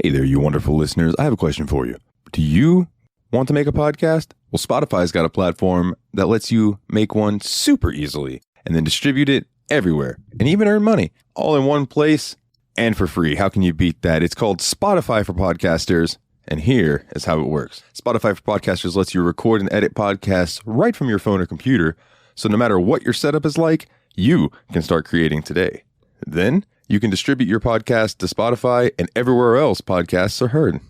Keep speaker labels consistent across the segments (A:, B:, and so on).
A: Hey there, you wonderful listeners. I have a question for you. Do you want to make a podcast? Well, Spotify's got a platform that lets you make one super easily and then distribute it everywhere and even earn money all in one place and for free. How can you beat that? It's called Spotify for Podcasters, and here is how it works. Spotify for Podcasters lets you record and edit podcasts right from your phone or computer, so no matter what your setup is like, you can start creating today. Then you can distribute your podcast to Spotify and everywhere else podcasts are heard.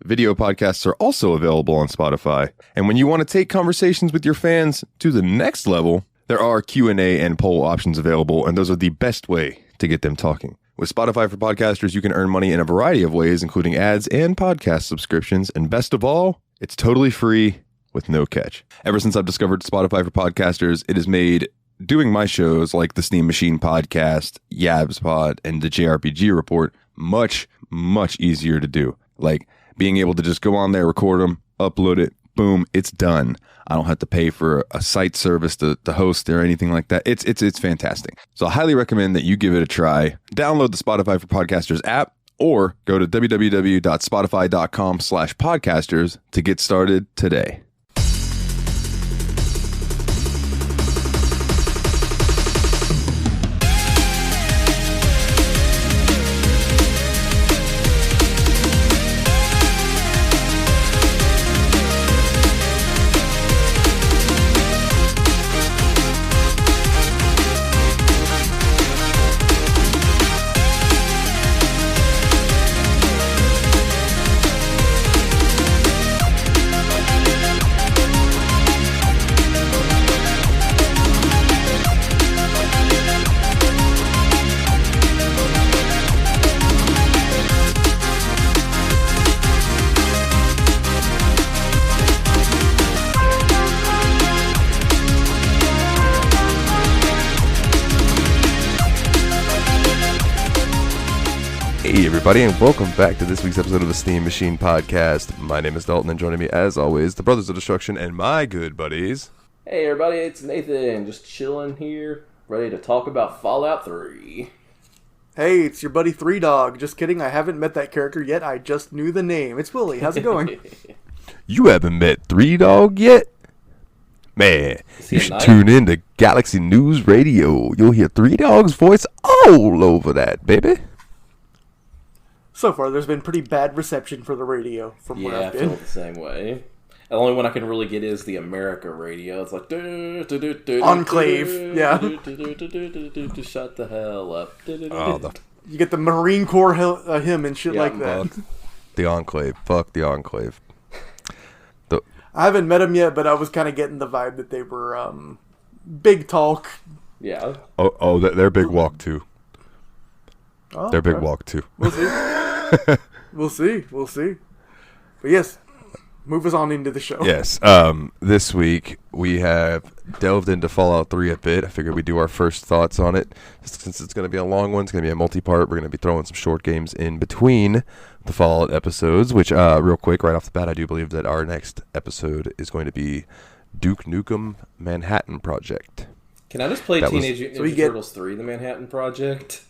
A: Video podcasts are also available on Spotify. And when you want to take conversations with your fans to the next level, there are Q&A and poll options available, and those are the best way to get them talking. With Spotify for Podcasters, you can earn money in a variety of ways, including ads and podcast subscriptions. And best of all, it's totally free with no catch. Ever since I've discovered Spotify for Podcasters, it has made doing my shows like the Steam Machine Podcast, Yabs Pod, and the JRPG Report much, much easier to do. Like being able to just go on there, record them, upload it, boom, it's done. I don't have to pay for a site service to host or anything like that. It's fantastic. So I highly recommend that you give it a try. Download the Spotify for Podcasters app or go to www.spotify.com/podcasters to get started today. Hey everybody, and welcome back to this week's episode of the Steam Machine Podcast. My name is Dalton, and joining me as always, the Brothers of Destruction and my good buddies.
B: Hey everybody, it's Nathan, just chilling here, ready to talk about Fallout 3.
C: Hey, it's your buddy Three Dog. Just kidding, I haven't met that character yet, I just knew the name. It's Willie, how's it going?
A: You haven't met Three Dog yet? Man, you should tune in to Galaxy News Radio. You'll hear Three Dog's voice all over that, baby.
C: So far, there's been pretty bad reception for the radio from where I've been.
B: Yeah, I feel the same way. The only one I can really get is the America radio. It's like
C: Enclave, yeah.
B: Shut the hell up.
C: You get the Marine Corps hymn and shit like that.
A: The Enclave. Fuck the Enclave.
C: I haven't met them yet, but I was kind of getting the vibe that they were big talk.
B: Yeah.
A: Oh, they're big walk too.
C: Oh,
A: they're big walk too.
C: We'll see. We'll see. But yes, move us on into the show.
A: Yes. This week we have delved into Fallout 3 a bit. I figured we'd do our first thoughts on it. Since it's going to be a long one, it's going to be a multi-part. We're going to be throwing some short games in between the Fallout episodes, which, real quick, right off the bat, I do believe that our next episode is going to be Duke Nukem Manhattan Project.
B: Can I just play Teenage Mutant Ninja Turtles 3, the Manhattan Project?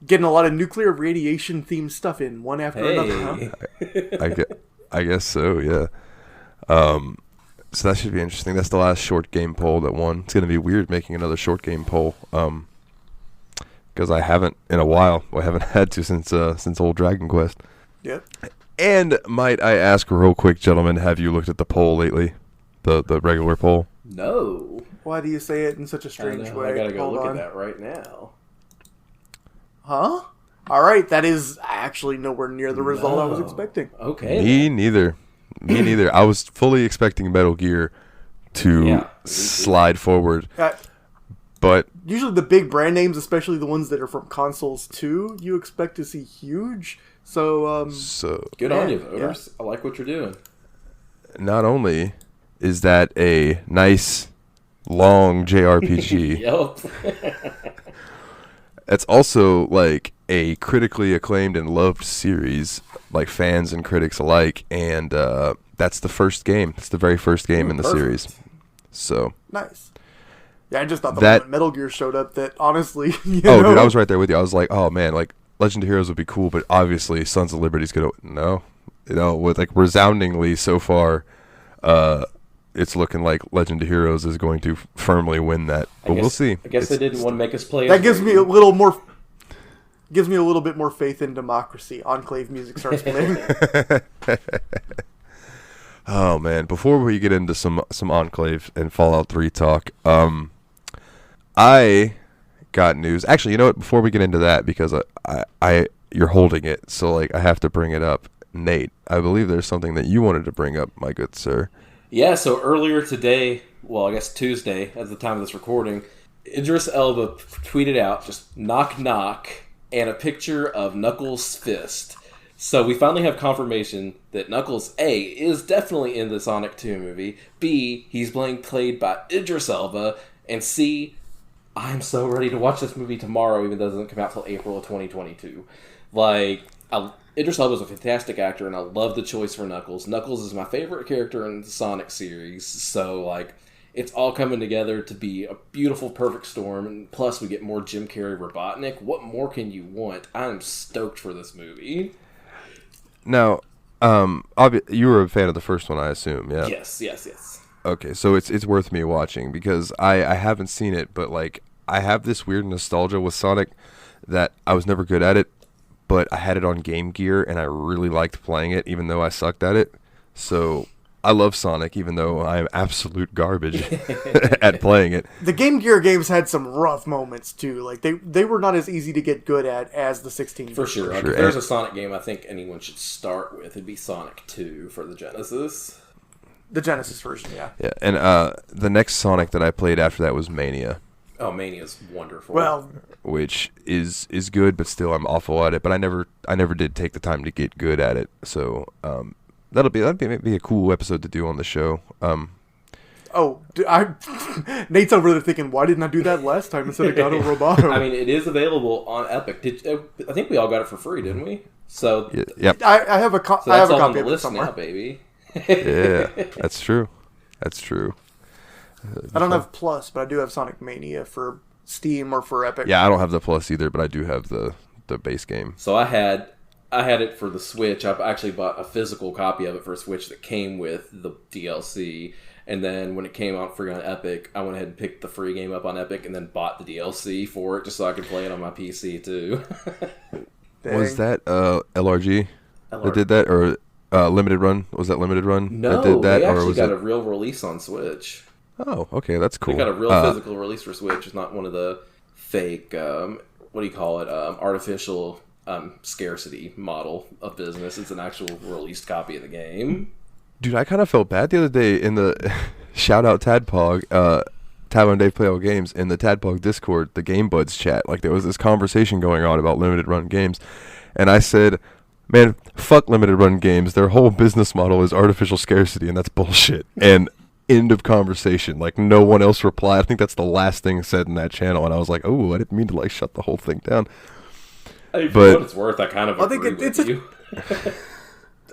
C: Getting a lot of nuclear radiation themed stuff in one after another, huh?
A: I guess so, yeah. So that should be interesting. That's the last short game poll that won. It's going to be weird making another short game poll, because I haven't in a while. I haven't had to since old Dragon Quest.
C: Yep.
A: And might I ask real quick, gentlemen, have you looked at the poll lately? The regular poll?
B: No.
C: Why do you say it in such a strange way?
B: I gotta go look at that right now.
C: Huh? Alright, that is actually nowhere near the result I was expecting.
B: Okay.
A: Me neither. I was fully expecting Metal Gear to slide forward. But
C: usually the big brand names, especially the ones that are from consoles too, you expect to see huge. So
B: good on you, voters. Yeah. I like what you're doing.
A: Not only is that a nice long JRPG.
B: Yep.
A: It's also like a critically acclaimed and loved series, like fans and critics alike, and that's the first game. It's the very first game in the series. So
C: nice. Yeah, I just thought that when Metal Gear showed up that honestly, you know,
A: dude, I was right there with you. I was like, oh man, like Legend of Heroes would be cool, but obviously Sons of Liberty's gonna with like resoundingly so far, it's looking like Legend of Heroes is going to firmly win that. But we'll see.
B: I guess they didn't want to make us play.
C: That gives me a little more. Gives me a little bit more faith in democracy. Enclave music starts playing.
A: Oh man! Before we get into some Enclave and Fallout 3 talk, I got news. Actually, you know what? Before we get into that, because I you're holding it, so like I have to bring it up. Nate, I believe there's something that you wanted to bring up, my good sir.
B: Yeah. So earlier today, well, I guess Tuesday, at the time of this recording, Idris Elba tweeted out just "knock knock" and a picture of Knuckles' fist. So we finally have confirmation that Knuckles, A, is definitely in the Sonic 2 movie, B, he's being played by Idris Elba, and C, I'm so ready to watch this movie tomorrow, even though it doesn't come out till April of 2022. Like, Idris Elba is a fantastic actor, and I love the choice for Knuckles. Knuckles is my favorite character in the Sonic series, so, like, it's all coming together to be a beautiful, perfect storm, and plus we get more Jim Carrey Robotnik. What more can you want? I'm stoked for this movie.
A: Now, you were a fan of the first one, I assume, yeah?
B: Yes.
A: Okay, so it's worth me watching, because I haven't seen it, but, like, I have this weird nostalgia with Sonic that I was never good at it, but I had it on Game Gear, and I really liked playing it, even though I sucked at it. So I love Sonic, even though I am absolute garbage at playing it.
C: The Game Gear games had some rough moments too. Like they were not as easy to get good at as the 16.
B: For sure. Like, if there's a Sonic game I think anyone should start with, it'd be Sonic 2 for the Genesis.
C: The Genesis version, yeah.
A: Yeah, and the next Sonic that I played after that was Mania.
B: Oh, Mania's wonderful.
C: Well,
A: which is good, but still I'm awful at it. But I never did take the time to get good at it. So that'd be a cool episode to do on the show.
C: Nate's over there thinking, why didn't I do that last time instead of God of Roboto?
B: I mean, it is available on Epic. I think we all got it for free, didn't we? So
A: yep.
C: I have a
B: so
C: I have
B: that's
C: a
B: all on
C: copy
B: the
C: of it
B: list
C: somewhere.
B: now, baby.
A: Yeah, that's true.
C: I don't have Plus, but I do have Sonic Mania for Steam or for Epic.
A: Yeah, I don't have the Plus either, but I do have the base game.
B: So I had it for the Switch. I actually bought a physical copy of it for Switch that came with the DLC. And then when it came out free on Epic, I went ahead and picked the free game up on Epic and then bought the DLC for it just so I could play it on my PC too.
A: Was that LRG that did that, or Limited Run? Was that Limited Run
B: No,
A: that did that,
B: they actually
A: or was
B: got
A: it
B: a real release on Switch.
A: Oh, okay, that's cool.
B: They got a real physical release for Switch. It's not one of the fake, what do you call it, artificial scarcity model of business. It's an actual released copy of the game.
A: Dude, I kind of felt bad the other day in the shout out Tadpog, Tadpog and Dave Play All Games, in the Tadpog Discord, the Game Buds chat. Like, there was this conversation going on about limited run games, and I said, man, fuck limited run games. Their whole business model is artificial scarcity, and that's bullshit. And end of conversation. Like, no one else replied. I think that's the last thing said in that channel, and I was like, oh, I didn't mean to like shut the whole thing down.
B: Hey, for what it's worth, I kind of agree with you.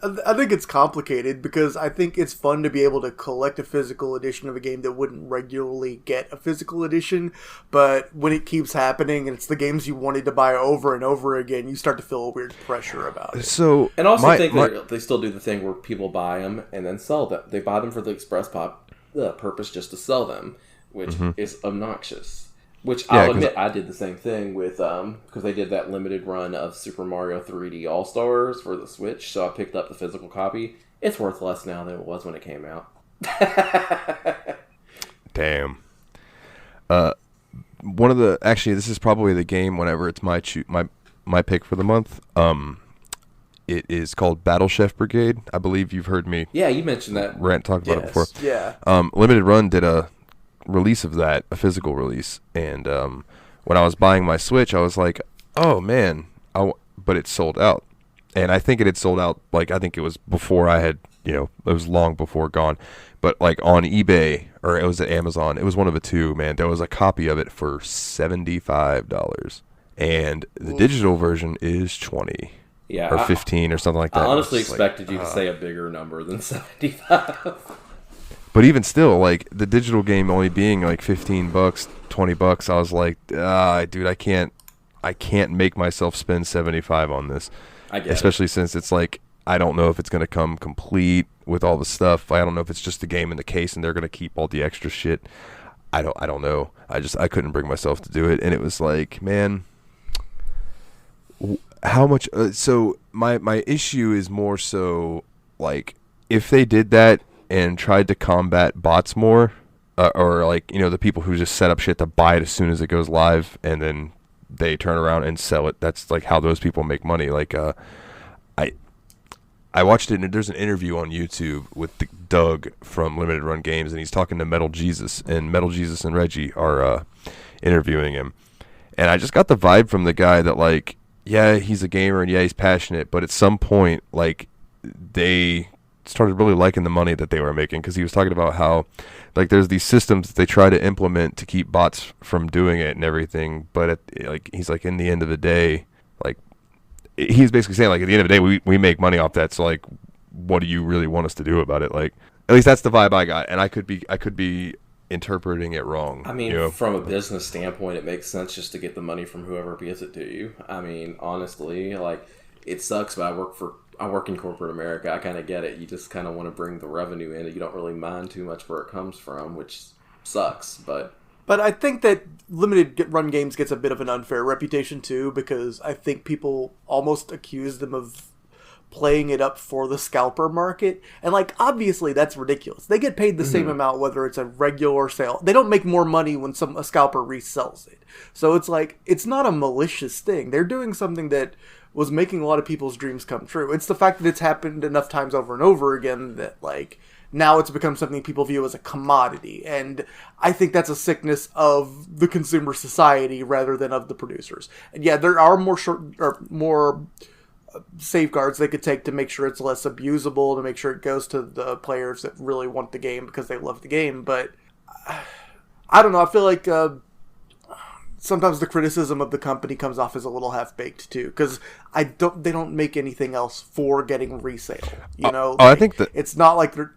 C: I think it's complicated because I think it's fun to be able to collect a physical edition of a game that wouldn't regularly get a physical edition, but when it keeps happening and it's the games you wanted to buy over and over again, you start to feel a weird pressure about it.
A: So,
B: and also they still do the thing where people buy them and then sell them. They buy them for the express purpose just to sell them, which is obnoxious. Which I'll admit, I did the same thing with, because they did that limited run of Super Mario 3D All-Stars for the Switch, so I picked up the physical copy. It's worth less now than it was when it came out.
A: Damn. Actually, this is probably the game whenever it's my pick for the month. It is called Battle Chef Brigade. I believe you've heard me.
B: Yeah, you mentioned that.
A: Talk about it before.
C: Yeah.
A: Limited Run did a release of that, a physical release, and when I was buying my Switch, I was like, oh man, but it sold out. And I think it had sold out, like, I think it was before I had, it was long before gone, but like on eBay, or it was at Amazon, it was one of the two, man, there was a copy of it for $75, and the digital version is $20.
B: Yeah,
A: or 15 or something like that.
B: I honestly expected you to say a bigger number than 75.
A: But even still, like, the digital game only being like $15, $20, I was like, dude, I can't I can't make myself spend $75 on this.
B: I get
A: Especially since it's like, I don't know if it's going to come complete with all the stuff. I don't know if it's just the game in the case and they're going to keep all the extra shit. I don't know. I couldn't bring myself to do it. And it was like, man, how much? So my issue is more so like, if they did that and tried to combat bots more, or like, the people who just set up shit to buy it as soon as it goes live and then they turn around and sell it. That's like how those people make money. Like, I watched it, and there's an interview on YouTube with Doug from Limited Run Games, and he's talking to Metal Jesus, and Metal Jesus and Reggie are interviewing him. And I just got the vibe from the guy that, like, yeah, he's a gamer, and yeah, he's passionate, but at some point, like, they started really liking the money that they were making, because he was talking about how, like, there's these systems that they try to implement to keep bots from doing it and everything, but he's like, in the end of the day, like, he's basically saying, like, at the end of the day, we make money off that, so, like, what do you really want us to do about it? Like, at least that's the vibe I got, and I could be interpreting it wrong.
B: I mean, from a business standpoint, it makes sense just to get the money from whoever gives it to you. I mean, honestly, like, it sucks, but I work in corporate America. I kind of get it. You just kind of want to bring the revenue in, and you don't really mind too much where it comes from, which sucks, But
C: I think that Limited Run Games gets a bit of an unfair reputation, too, because I think people almost accuse them of playing it up for the scalper market. And, like, obviously that's ridiculous. They get paid the same amount whether it's a regular sale. They don't make more money when a scalper resells it. So it's like, it's not a malicious thing. They're doing something that was making a lot of people's dreams come true. It's the fact that it's happened enough times over and over again that, like, now it's become something people view as a commodity. And I think that's a sickness of the consumer society rather than of the producers. And yeah, there are more safeguards they could take to make sure it's less abusable, to make sure it goes to the players that really want the game because they love the game. But I don't know. I feel like sometimes the criticism of the company comes off as a little half-baked too, because they don't make anything else for getting resale.
A: I think that
C: it's not like they're,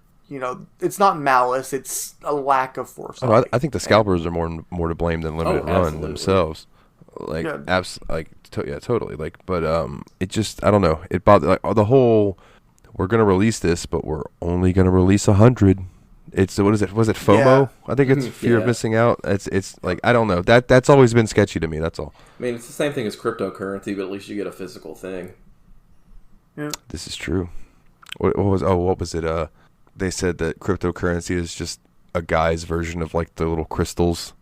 C: it's not malice. It's a lack of foresight.
A: I think the scalpers are more to blame than Limited Run themselves. Like, totally. Like, but it just, I don't know. It bothered, like, the whole, we're gonna release this, but we're only gonna release 100. It's, what is it? Was it FOMO? Yeah. I think it's fear of missing out. It's like, I don't know. That's always been sketchy to me. That's all.
B: I mean, it's the same thing as cryptocurrency, but at least you get a physical thing.
C: Yeah.
A: This is true. What was it? They said that cryptocurrency is just a guy's version of, like, the little crystals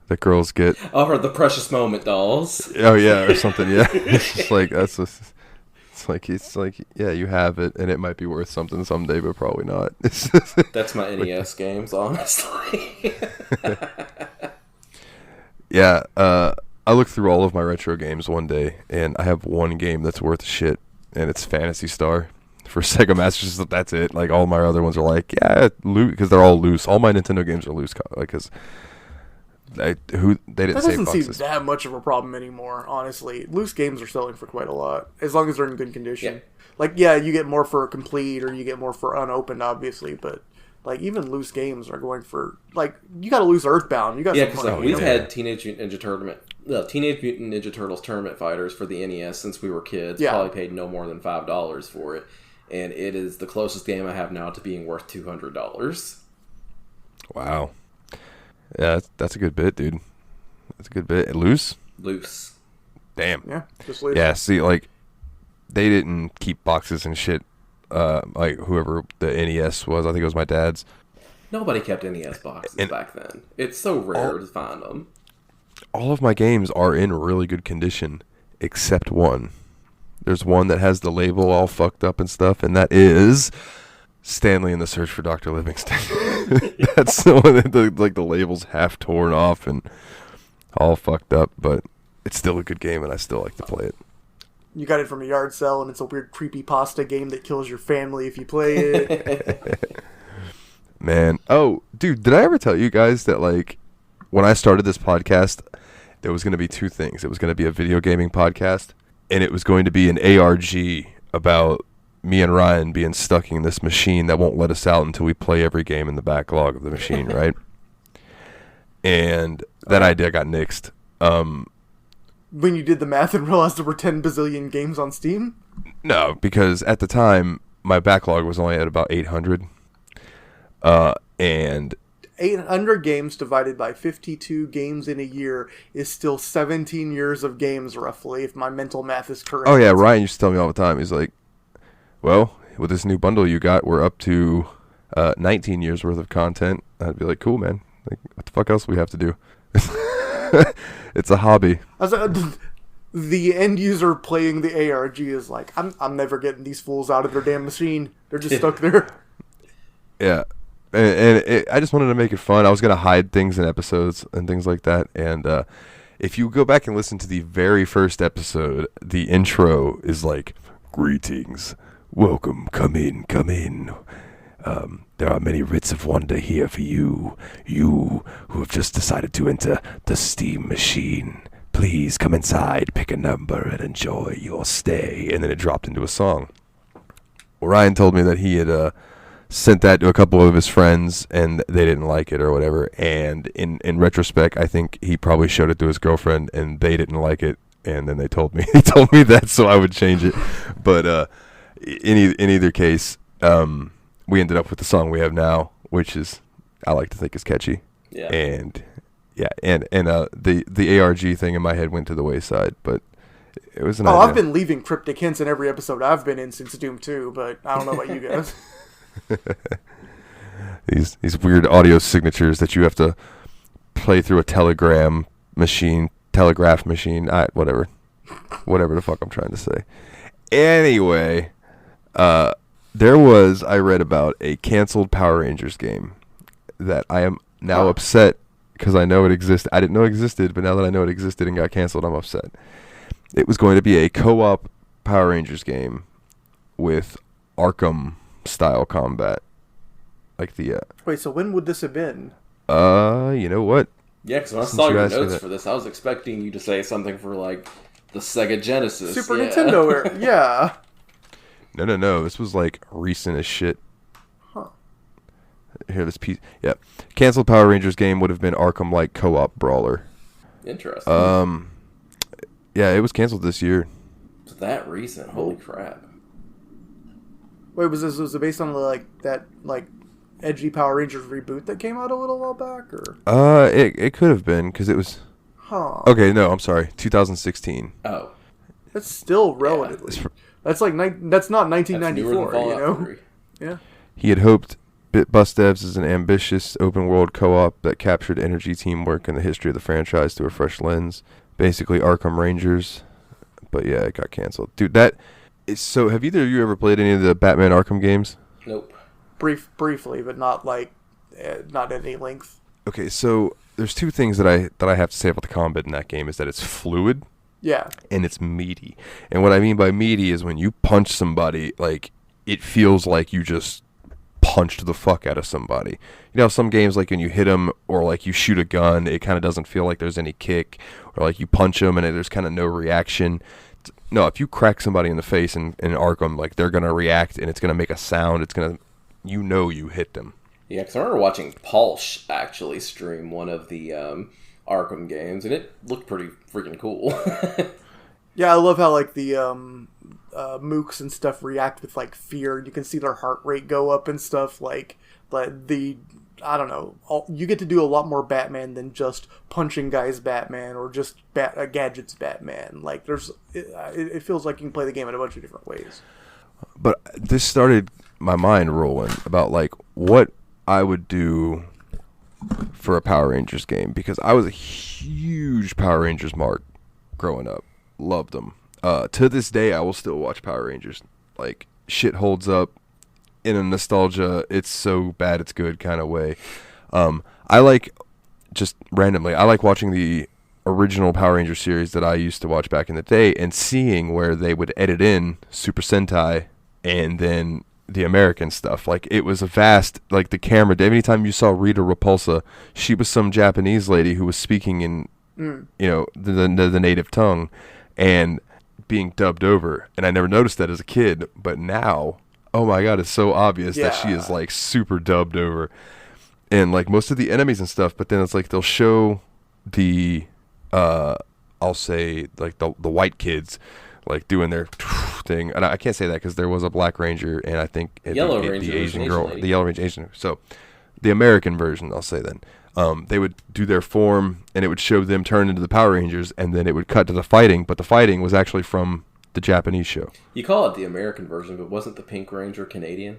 A: that girls get.
B: Oh, or the precious moment dolls.
A: Oh yeah, or something. Yeah, it's just like it's like yeah, you have it, and it might be worth something someday, but probably not.
B: That's my NES games, honestly.
A: Yeah, I looked through all of my retro games one day, and I have one game that's worth shit, and it's Phantasy Star for Sega Master System. That's it. Like, all my other ones are like, yeah, because they're all loose. All my Nintendo games are loose, like, because they didn't save boxes.
C: That doesn't seem that much of a problem anymore, honestly. Loose games are selling for quite a lot, as long as they're in good condition.
B: Yeah.
C: Like, yeah, you get more for complete, or you get more for unopened, obviously, but, like, even loose games are going for, like, you got a loose Earthbound. You got
B: because we've had Teenage Mutant Ninja Turtles Tournament Fighters for the NES since we were kids. Yeah. Probably paid no more than $5 for it, and it is the closest game I have now to being worth $200.
A: Wow. Yeah, that's a good bit, dude. That's a good bit. Loose?
B: Loose.
A: Damn.
C: Yeah, just loose.
A: Yeah, see, like, they didn't keep boxes and shit. Like, whoever the NES was, I think it was my dad's.
B: Nobody kept NES boxes back then. It's so rare to find them.
A: All of my games are in really good condition, except one. There's one that has the label all fucked up and stuff, and that is Stanley in the Search for Dr. Livingston. That's the one that the label's half torn off and all fucked up, but it's still a good game, and I still like to play it.
C: You got it from a yard sale, and it's a weird creepypasta game that kills your family if you play it.
A: Man. Oh, dude, did I ever tell you guys that, like, when I started this podcast, there was going to be two things. It was going to be a video gaming podcast, and it was going to be an ARG about me and Ryan being stuck in this machine that won't let us out until we play every game in the backlog of the machine, right? And that idea got nixed.
C: When you did the math and realized there were 10 bazillion games on Steam?
A: No, because at the time, my backlog was only at about 800. And
C: 800 games divided by 52 games in a year is still 17 years of games, roughly, if my mental math is correct.
A: oh yeah, Ryan used to tell me all the time. He's like, well, with this new bundle you got, we're up to 19 years worth of content. I'd be like, cool, man. Like, what the fuck else do we have to do? It's a hobby.
C: The end user playing the ARG is like, I'm never getting these fools out of their damn machine. They're just stuck there.
A: Yeah. And I just wanted to make it fun. I was going to hide things in episodes and things like that. And if you go back and listen to the very first episode, the intro is like, greetings, welcome, come in, come in. There are many writs of wonder here for you who have just decided to enter the Steam machine. Please come inside, pick a number, and enjoy your stay. And then it dropped into a song. Well, Ryan told me that he had sent that to a couple of his friends, and they didn't like it or whatever. And in retrospect, I think he probably showed it to his girlfriend, and they didn't like it. And then they told me that, so I would change it. But in either case, we ended up with the song we have now, which is, I like to think, is catchy.
B: Yeah.
A: And the ARG thing in my head went to the wayside, but it was an idea.
C: I've been leaving cryptic hints in every episode I've been in since Doom 2, but I don't know about you guys.
A: These weird audio signatures that you have to play through a telegraph machine, whatever the fuck I'm trying to say. Anyway, I read about a canceled Power Rangers game that I am now upset because I know it exists. I didn't know it existed, but now that I know it existed and got canceled, I'm upset. It was going to be a co-op Power Rangers game with Arkham-style combat. Like the...
C: Wait, so when would this have been?
A: You know what?
B: Yeah, because when I saw your notes for this, I was expecting you to say something for, like, the Sega Genesis.
C: Super Nintendo era. Yeah.
A: No. This was, like, recent as shit.
C: Huh.
A: Here, this piece... Yeah. Canceled Power Rangers game would have been Arkham-like co-op brawler.
B: Interesting.
A: Yeah, it was canceled this year.
B: It's that recent. Holy crap.
C: Wait, was it based on that edgy Power Rangers reboot that came out a little while back, or?
A: It could have been because it was.
C: Huh.
A: Okay, no, I'm sorry, 2016.
B: Oh.
C: That's still relatively.
A: Yeah.
C: That's that's not 1994.
B: That's
C: you know.
B: 3.
C: Yeah.
A: He had hoped Bus Devs is an ambitious open-world co-op that captured energy, teamwork, and the history of the franchise through a fresh lens. Basically, Arkham Rangers. But yeah, it got canceled, dude. So, have either of you ever played any of the Batman Arkham games?
B: Nope.
C: Briefly, but not not at any length.
A: Okay, so there's two things that I have to say about the combat in that game is that it's fluid.
C: Yeah.
A: And it's meaty. And what I mean by meaty is when you punch somebody, like, it feels like you just punched the fuck out of somebody. You know, some games, like when you hit them or like you shoot a gun, it kind of doesn't feel like there's any kick, or like you punch them and there's kind of no reaction. No, if you crack somebody in the face in Arkham, like, they're going to react and it's going to make a sound. It's going to, you hit them.
B: Yeah, because I remember watching Pulse actually stream one of the Arkham games, and it looked pretty freaking cool.
C: Yeah, I love how, like, the mooks and stuff react with, like, fear. You can see their heart rate go up and stuff. Like I don't know. You get to do a lot more Batman than just punching guys Batman or just gadgets Batman. Like, it feels like you can play the game in a bunch of different ways.
A: But this started my mind rolling about, like, what I would do for a Power Rangers game, because I was a huge Power Rangers mark growing up. Loved them. To this day, I will still watch Power Rangers. Like, shit holds up in a nostalgia, it's so bad it's good kind of way. I like, just randomly, I like watching the original Power Rangers series that I used to watch back in the day and seeing where they would edit in Super Sentai and then the American stuff. Like, it was a vast, like, the camera, anytime you saw Rita Repulsa, she was some Japanese lady who was speaking in, you know, the native tongue and being dubbed over. And I never noticed that as a kid, but now, oh my god, it's so obvious that she is, like, super dubbed over. And, like, most of the enemies and stuff, but then it's like they'll show the I'll say like the white kids like doing their thing, and I can't say that because there was a Black Ranger, and I think
B: Yellow Ranger,
A: the Asian girl,
B: lady.
A: the Yellow Ranger Asian. So the American version, I'll say then. They would do their form, and it would show them turn into the Power Rangers, and then it would cut to the fighting. But the fighting was actually from the Japanese show.
B: You call it the American version, but wasn't the Pink Ranger Canadian?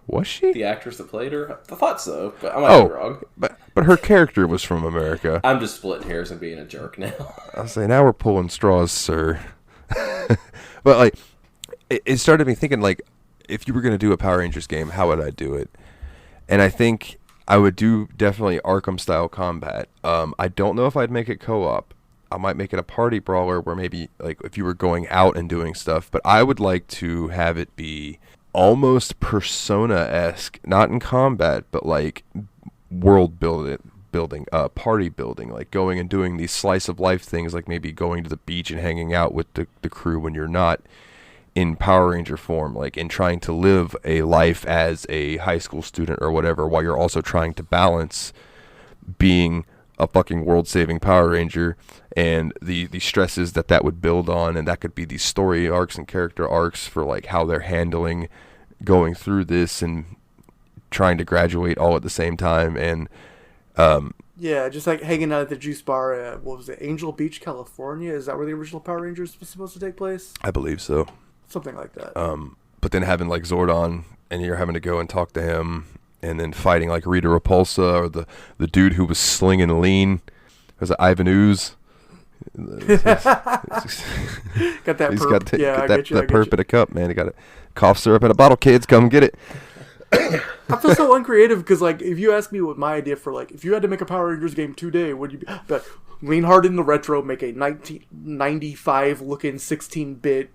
A: Was she?
B: The actress that played her? I thought so, but I might be wrong.
A: But her character was from America.
B: I'm just splitting hairs and being a jerk now.
A: I'll say, now we're pulling straws, sir. But, like, it started me thinking, like, if you were going to do a Power Rangers game, how would I do it? And I think I would do definitely Arkham-style combat. I don't know if I'd make it co-op. I might make it a party brawler where maybe, like, if you were going out and doing stuff. But I would like to have it be almost Persona-esque, not in combat, but, like, world building, party building, like going and doing these slice of life things, like maybe going to the beach and hanging out with the crew when you're not in Power Ranger form, like, and trying to live a life as a high school student or whatever, while you're also trying to balance being a fucking world-saving Power Ranger and the stresses that would build on, and that could be these story arcs and character arcs for like how they're handling going through this and trying to graduate all at the same time. And
C: yeah, just like hanging out at the juice bar at, what was it, Angel Beach, California? Is that where the original Power Rangers was supposed to take place?
A: I believe so.
C: Something like that.
A: But then having like Zordon, and you're having to go and talk to him, and then fighting like Rita Repulsa or the dude who was slinging lean. Was it Ivan Ooze?
C: Got that perp.
A: That perp in a cup, man. He got a cough syrup in a bottle, kids. Come get it.
C: I feel so uncreative because, like, if you ask me what my idea for, like, if you had to make a Power Rangers game today, would you be like, lean hard in the retro, make a 1995 looking 16-bit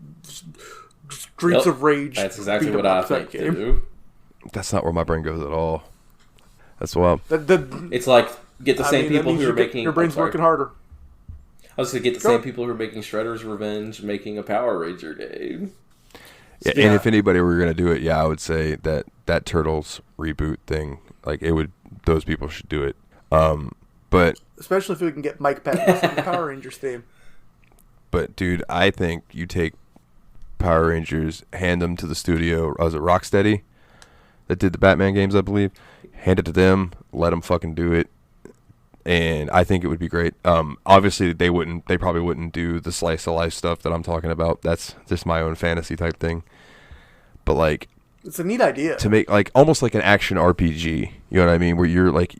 C: Streets of Rage.
B: That's exactly what I think to do.
A: That's not where my brain goes at all. That's wild.
B: It's like get the same people who are making.
C: Your brain's working harder.
B: I was going to get the same people who are making Shredder's Revenge making a Power Ranger game.
A: Yeah, and if anybody were going to do it, I would say that Turtles reboot thing, like those people should do it. But
C: especially if we can get Mike Patton from the Power Rangers theme.
A: But dude, I think you take Power Rangers, hand them to the studio. Was it Rocksteady that did the Batman games, I believe? Hand it to them, let them fucking do it. And I think it would be great. Obviously, they probably wouldn't do the slice of life stuff that I'm talking about. That's just my own fantasy type thing. But like,
C: it's a neat idea
A: to make like almost like an action RPG. You know what I mean? Where you're like,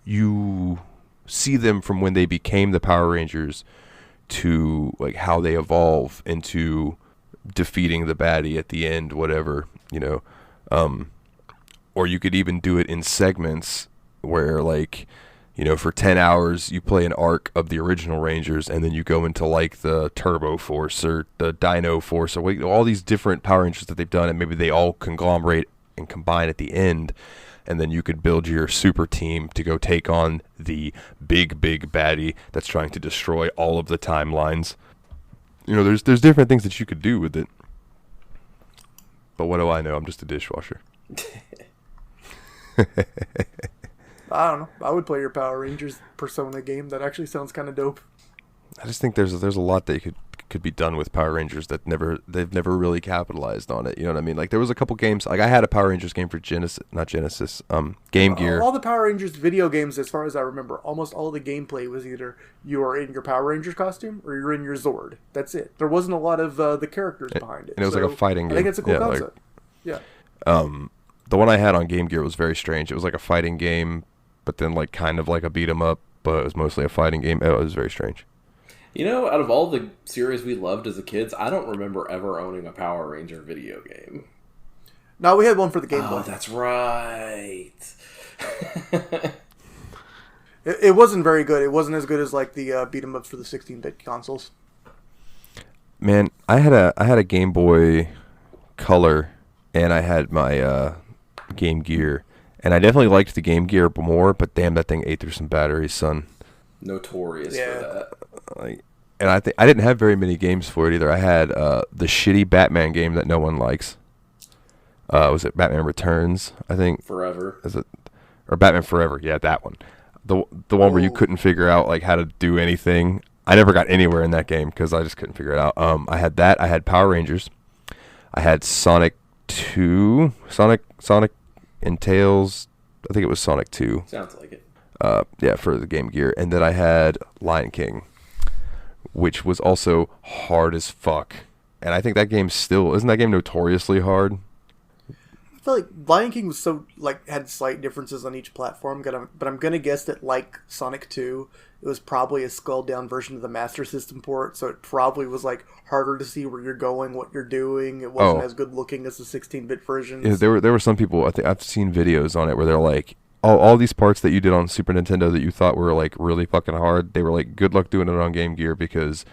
A: you see them from when they became the Power Rangers to like how they evolve into defeating the baddie at the end, whatever, you know. Or you could even do it in segments where like, you know, for 10 hours, you play an arc of the original Rangers, and then you go into, like, the Turbo Force or the Dino Force, or all these different Power Rangers that they've done, and maybe they all conglomerate and combine at the end, and then you could build your super team to go take on the big baddie that's trying to destroy all of the timelines. You know, there's different things that you could do with it. But what do I know? I'm just a dishwasher.
C: I don't know. I would play your Power Rangers Persona game. That actually sounds kind of dope.
A: I just think there's a lot that could be done with Power Rangers that they've never really capitalized on it. You know what I mean? Like there was a couple games. Like I had a Power Rangers game for Game Gear.
C: All the Power Rangers video games, as far as I remember, almost all the gameplay was either you are in your Power Rangers costume or you're in your Zord. That's it. There wasn't a lot of the characters behind it.
A: And it was like a fighting game.
C: I think it's a cool concept. Yeah.
A: The one I had on Game Gear was very strange. It was like a fighting game, but then like kind of like a beat 'em up, but it was mostly a fighting game. It was very strange.
B: You know, out of all the series we loved as a kids, I don't remember ever owning a Power Ranger video game.
C: No, we had one for the Game Boy.
B: Oh, that's right.
C: It wasn't very good. It wasn't as good as like the beat 'em ups for the 16-bit consoles.
A: Man, I had a Game Boy Color, and I had my Game Gear. And I definitely liked the Game Gear more, but damn, that thing ate through some batteries, son.
B: Notorious for that.
A: Like, and I didn't have very many games for it either. I had the shitty Batman game that no one likes. Was it Batman Returns? I think.
B: Forever.
A: Is it or Batman Forever? Yeah, that one. The one where you couldn't figure out like how to do anything. I never got anywhere in that game because I just couldn't figure it out. I had that. I had Power Rangers. I had Sonic 2. Sonic and Tails. I think it was Sonic 2.
B: Sounds like it.
A: Yeah, for the Game Gear. And then I had Lion King, which was also hard as fuck. And I think that game still... Isn't that game notoriously hard?
C: I feel like Lion King was had slight differences on each platform, but I'm gonna guess that like Sonic 2, it was probably a scaled down version of the Master System port, so it probably was like harder to see where you're going, what you're doing. It wasn't as good looking as the 16-bit versions.
A: Yeah, there were some people, I think I've seen videos on it where they're like, all these parts that you did on Super Nintendo that you thought were like really fucking hard, they were like, good luck doing it on Game Gear because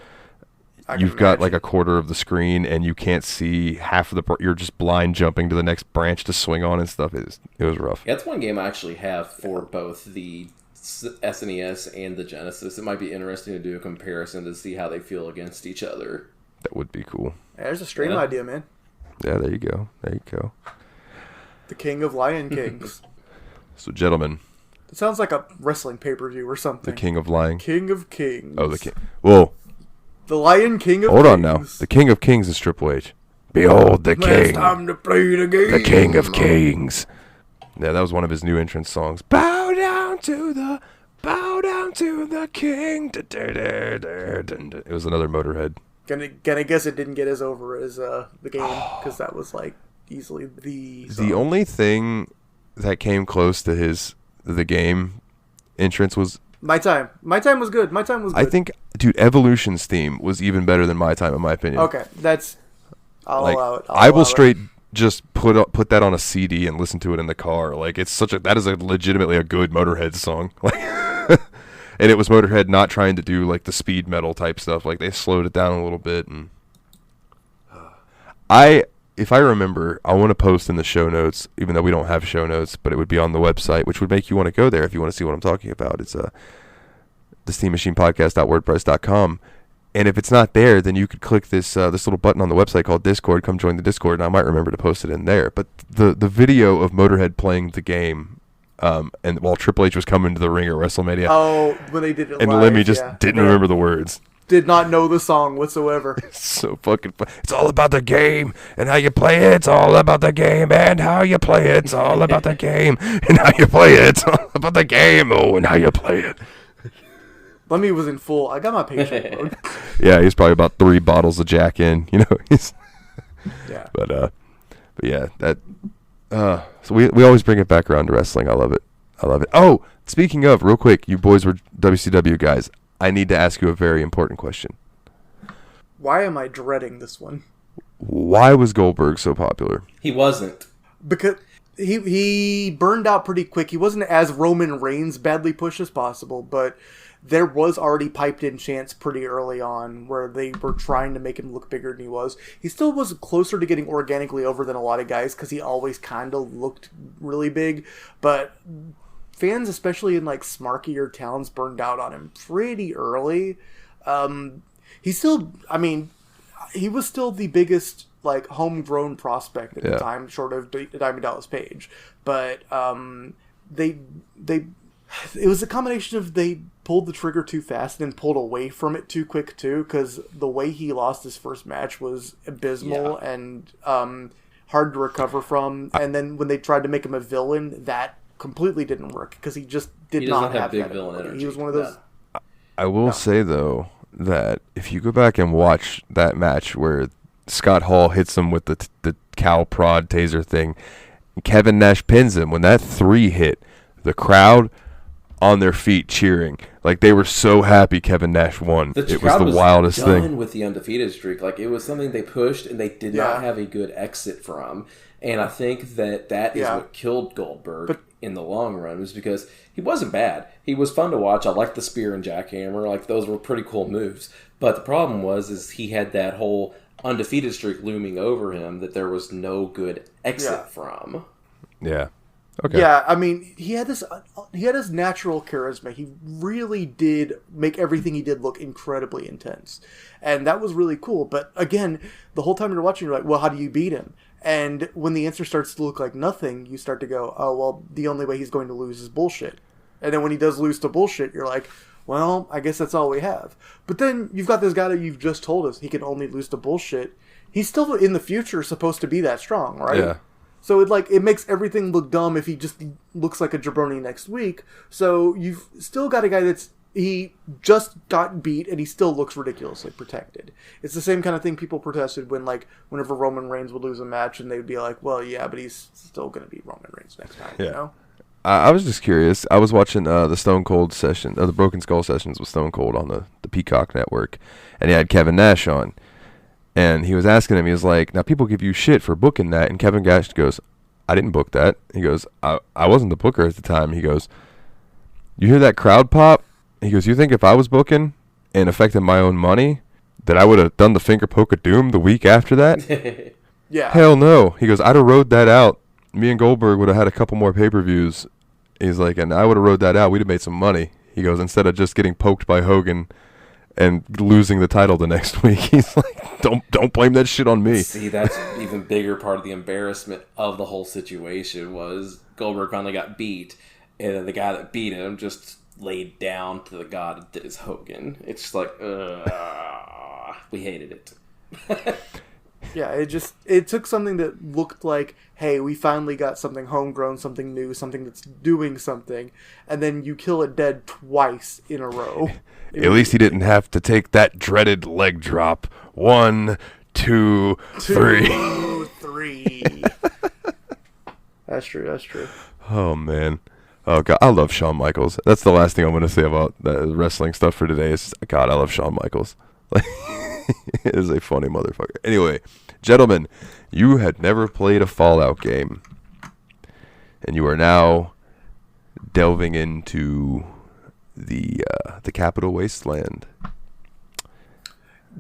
A: you've got like a quarter of the screen and you can't see half of the you're just blind jumping to the next branch to swing on and stuff. It was rough.
B: Yeah, that's one game I actually have for both the SNES and the Genesis. It might be interesting to do a comparison to see how they feel against each other.
A: That would be cool.
C: Yeah, there's a stream idea, man.
A: Yeah, there you go.
C: The King of Lion Kings.
A: So, gentlemen.
C: It sounds like a wrestling pay-per-view or something.
A: The King of Lion.
C: King of Kings.
A: Oh, the King. Whoa.
C: The Lion King of
A: Hold
C: Kings.
A: on now. The King of Kings is Triple H. Behold the King.
C: It's time to play the game.
A: The King of Kings. Yeah, that was one of his new entrance songs. Bow down to the King. It was another Motorhead.
C: Gonna guess it didn't get as over as the game, because that was like easily the song.
A: The only thing that came close to the game entrance was
C: My Time. My Time was good. My Time was good.
A: I think, dude, Evolution's theme was even better than My Time, in my opinion.
C: Okay, I'll allow it.
A: I will straight just put that on a CD and listen to it in the car. Like, that is legitimately a good Motorhead song. Like, and it was Motorhead not trying to do like the speed metal type stuff. Like, they slowed it down a little bit. And if I remember, I want to post in the show notes, even though we don't have show notes, but it would be on the website, which would make you want to go there if you want to see what I'm talking about. It's the steammachinepodcast.wordpress.com. And if it's not there, then you could click this little button on the website called Discord. Come join the Discord, and I might remember to post it in there. But the video of Motorhead playing the game, and while Triple H was coming to the ring at WrestleMania.
C: Oh, when they did it
A: and
C: live,
A: Lemmy just didn't remember the words.
C: Did not know the song whatsoever.
A: It's so fucking fun. It's all about the game and how you play it. It's all about the game and how you play it. It's all about the game and how you play it. It's all about the game, and how you play it.
C: Lemmy was in full. I got my patient mode.
A: Yeah, he's probably about 3 bottles of Jack in.
C: Yeah.
A: But yeah, that. So we always bring it back around to wrestling. I love it. Oh, speaking of, real quick, you boys were WCW guys. I need to ask you a very important question.
C: Why am I dreading this one?
A: Why was Goldberg so popular?
B: He wasn't.
C: Because he burned out pretty quick. He wasn't as Roman Reigns badly pushed as possible, but there was already piped in chants pretty early on where they were trying to make him look bigger than he was. He still was closer to getting organically over than a lot of guys because he always kind of looked really big, but fans, especially in like smarkier towns, burned out on him pretty early. He was still the biggest like homegrown prospect at the time, short of Diamond Dallas Page. But it was a combination of they pulled the trigger too fast and then pulled away from it too quick too, because the way he lost his first match was abysmal and hard to recover from. And then when they tried to make him a villain, that completely didn't work because he just did not have big villain energy. He was one of those.
A: I will say though that if you go back and watch that match where Scott Hall hits him with the cow prod taser thing, Kevin Nash pins him. When that 3 hit, the crowd on their feet cheering, like they were so happy Kevin Nash won. It was the wildest thing.
B: With the undefeated streak, like it was something they pushed and they did not have a good exit from. And I think that is what killed Goldberg in the long run, was because he wasn't bad. He was fun to watch. I liked the spear and jackhammer. Like those were pretty cool moves. But the problem was he had that whole undefeated streak looming over him that there was no good exit from.
A: Yeah. Okay.
C: Yeah, I mean, he had his natural charisma. He really did make everything he did look incredibly intense. And that was really cool. But again, the whole time you're watching, you're like, well, how do you beat him? And when the answer starts to look like nothing, you start to go, oh, well, the only way he's going to lose is bullshit. And then when he does lose to bullshit, you're like, Well, I guess that's all we have. But then you've got this guy that you've just told us he can only lose to bullshit. He's still in the future supposed to be that strong, right?
A: Yeah.
C: So it makes everything look dumb if he just looks like a jabroni next week. So you've still got a guy he just got beat and he still looks ridiculously protected. It's the same kind of thing people protested whenever Roman Reigns would lose a match and they'd be like, well, yeah, but he's still going to beat Roman Reigns next time,
A: Yeah.
C: you know?
A: I was just curious. I was watching the Stone Cold session, the Broken Skull sessions with Stone Cold on the Peacock Network, and he had Kevin Nash on. And he was asking him, he was like, now people give you shit for booking that. And Kevin Nash goes, I didn't book that. He goes, I wasn't the booker at the time. He goes, you hear that crowd pop? He goes, you think if I was booking and affecting my own money, that I would have done the finger poke of doom the week after that?
C: Yeah.
A: Hell no. He goes, I'd have rode that out. Me and Goldberg would have had a couple more pay-per-views. He's like, and I would have rode that out. We'd have made some money. He goes, instead of just getting poked by Hogan and losing the title the next week. He's like, don't blame that shit on me.
B: See, that's even bigger part of the embarrassment of the whole situation was Goldberg finally got beat, and then the guy that beat him just laid down to the god that is Hogan. It's just like, we hated it.
C: Yeah, it took something that looked like, hey, we finally got something homegrown, something new, something that's doing something, and then you kill it dead twice in a row.
A: At least he didn't have to take that dreaded leg drop. 1, 2, 3.
C: 2, 3. That's true.
A: Oh, man. Oh, God. I love Shawn Michaels. That's the last thing I'm going to say about the wrestling stuff for today. Is God, I love Shawn Michaels. Like, he is a funny motherfucker. Anyway, gentlemen, you had never played a Fallout game, and you are now delving into the Capital Wasteland.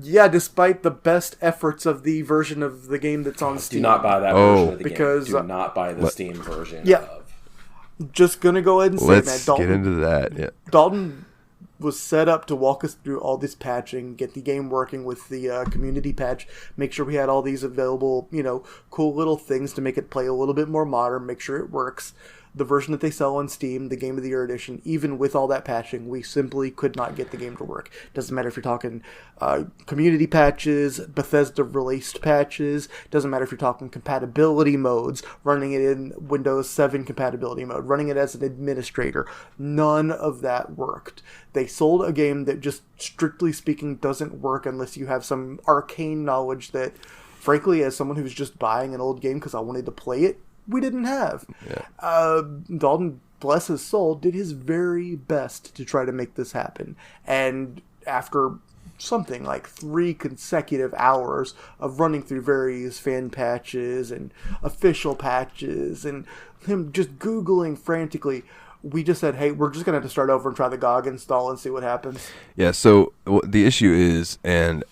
C: Yeah, despite the best efforts of the version of the game that's on Steam.
B: Do not buy that version of the
C: because,
B: game. Do not buy the Steam version
C: yeah,
B: of.
C: Just gonna go ahead and say,
A: Let's
C: man,
A: get into that. Yeah.
C: Dalton was set up to walk us through all this patching, get the game working with the community patch, make sure we had all these available, cool little things to make it play a little bit more modern, make sure it works. The version that they sell on Steam, the Game of the Year edition, even with all that patching, we simply could not get the game to work. Doesn't matter if you're talking community patches, Bethesda-released patches, doesn't matter if you're talking compatibility modes, running it in Windows 7 compatibility mode, running it as an administrator. None of that worked. They sold a game that just, strictly speaking, doesn't work unless you have some arcane knowledge that, frankly, as someone who's just buying an old game because I wanted to play it, we didn't have.
A: Yeah.
C: Dalton, bless his soul, did his very best to try to make this happen. And after something like 3 consecutive hours of running through various fan patches and official patches and him just Googling frantically, we just said, hey, we're just going to have to start over and try the GOG install and see what happens.
A: Yeah, so the issue is, and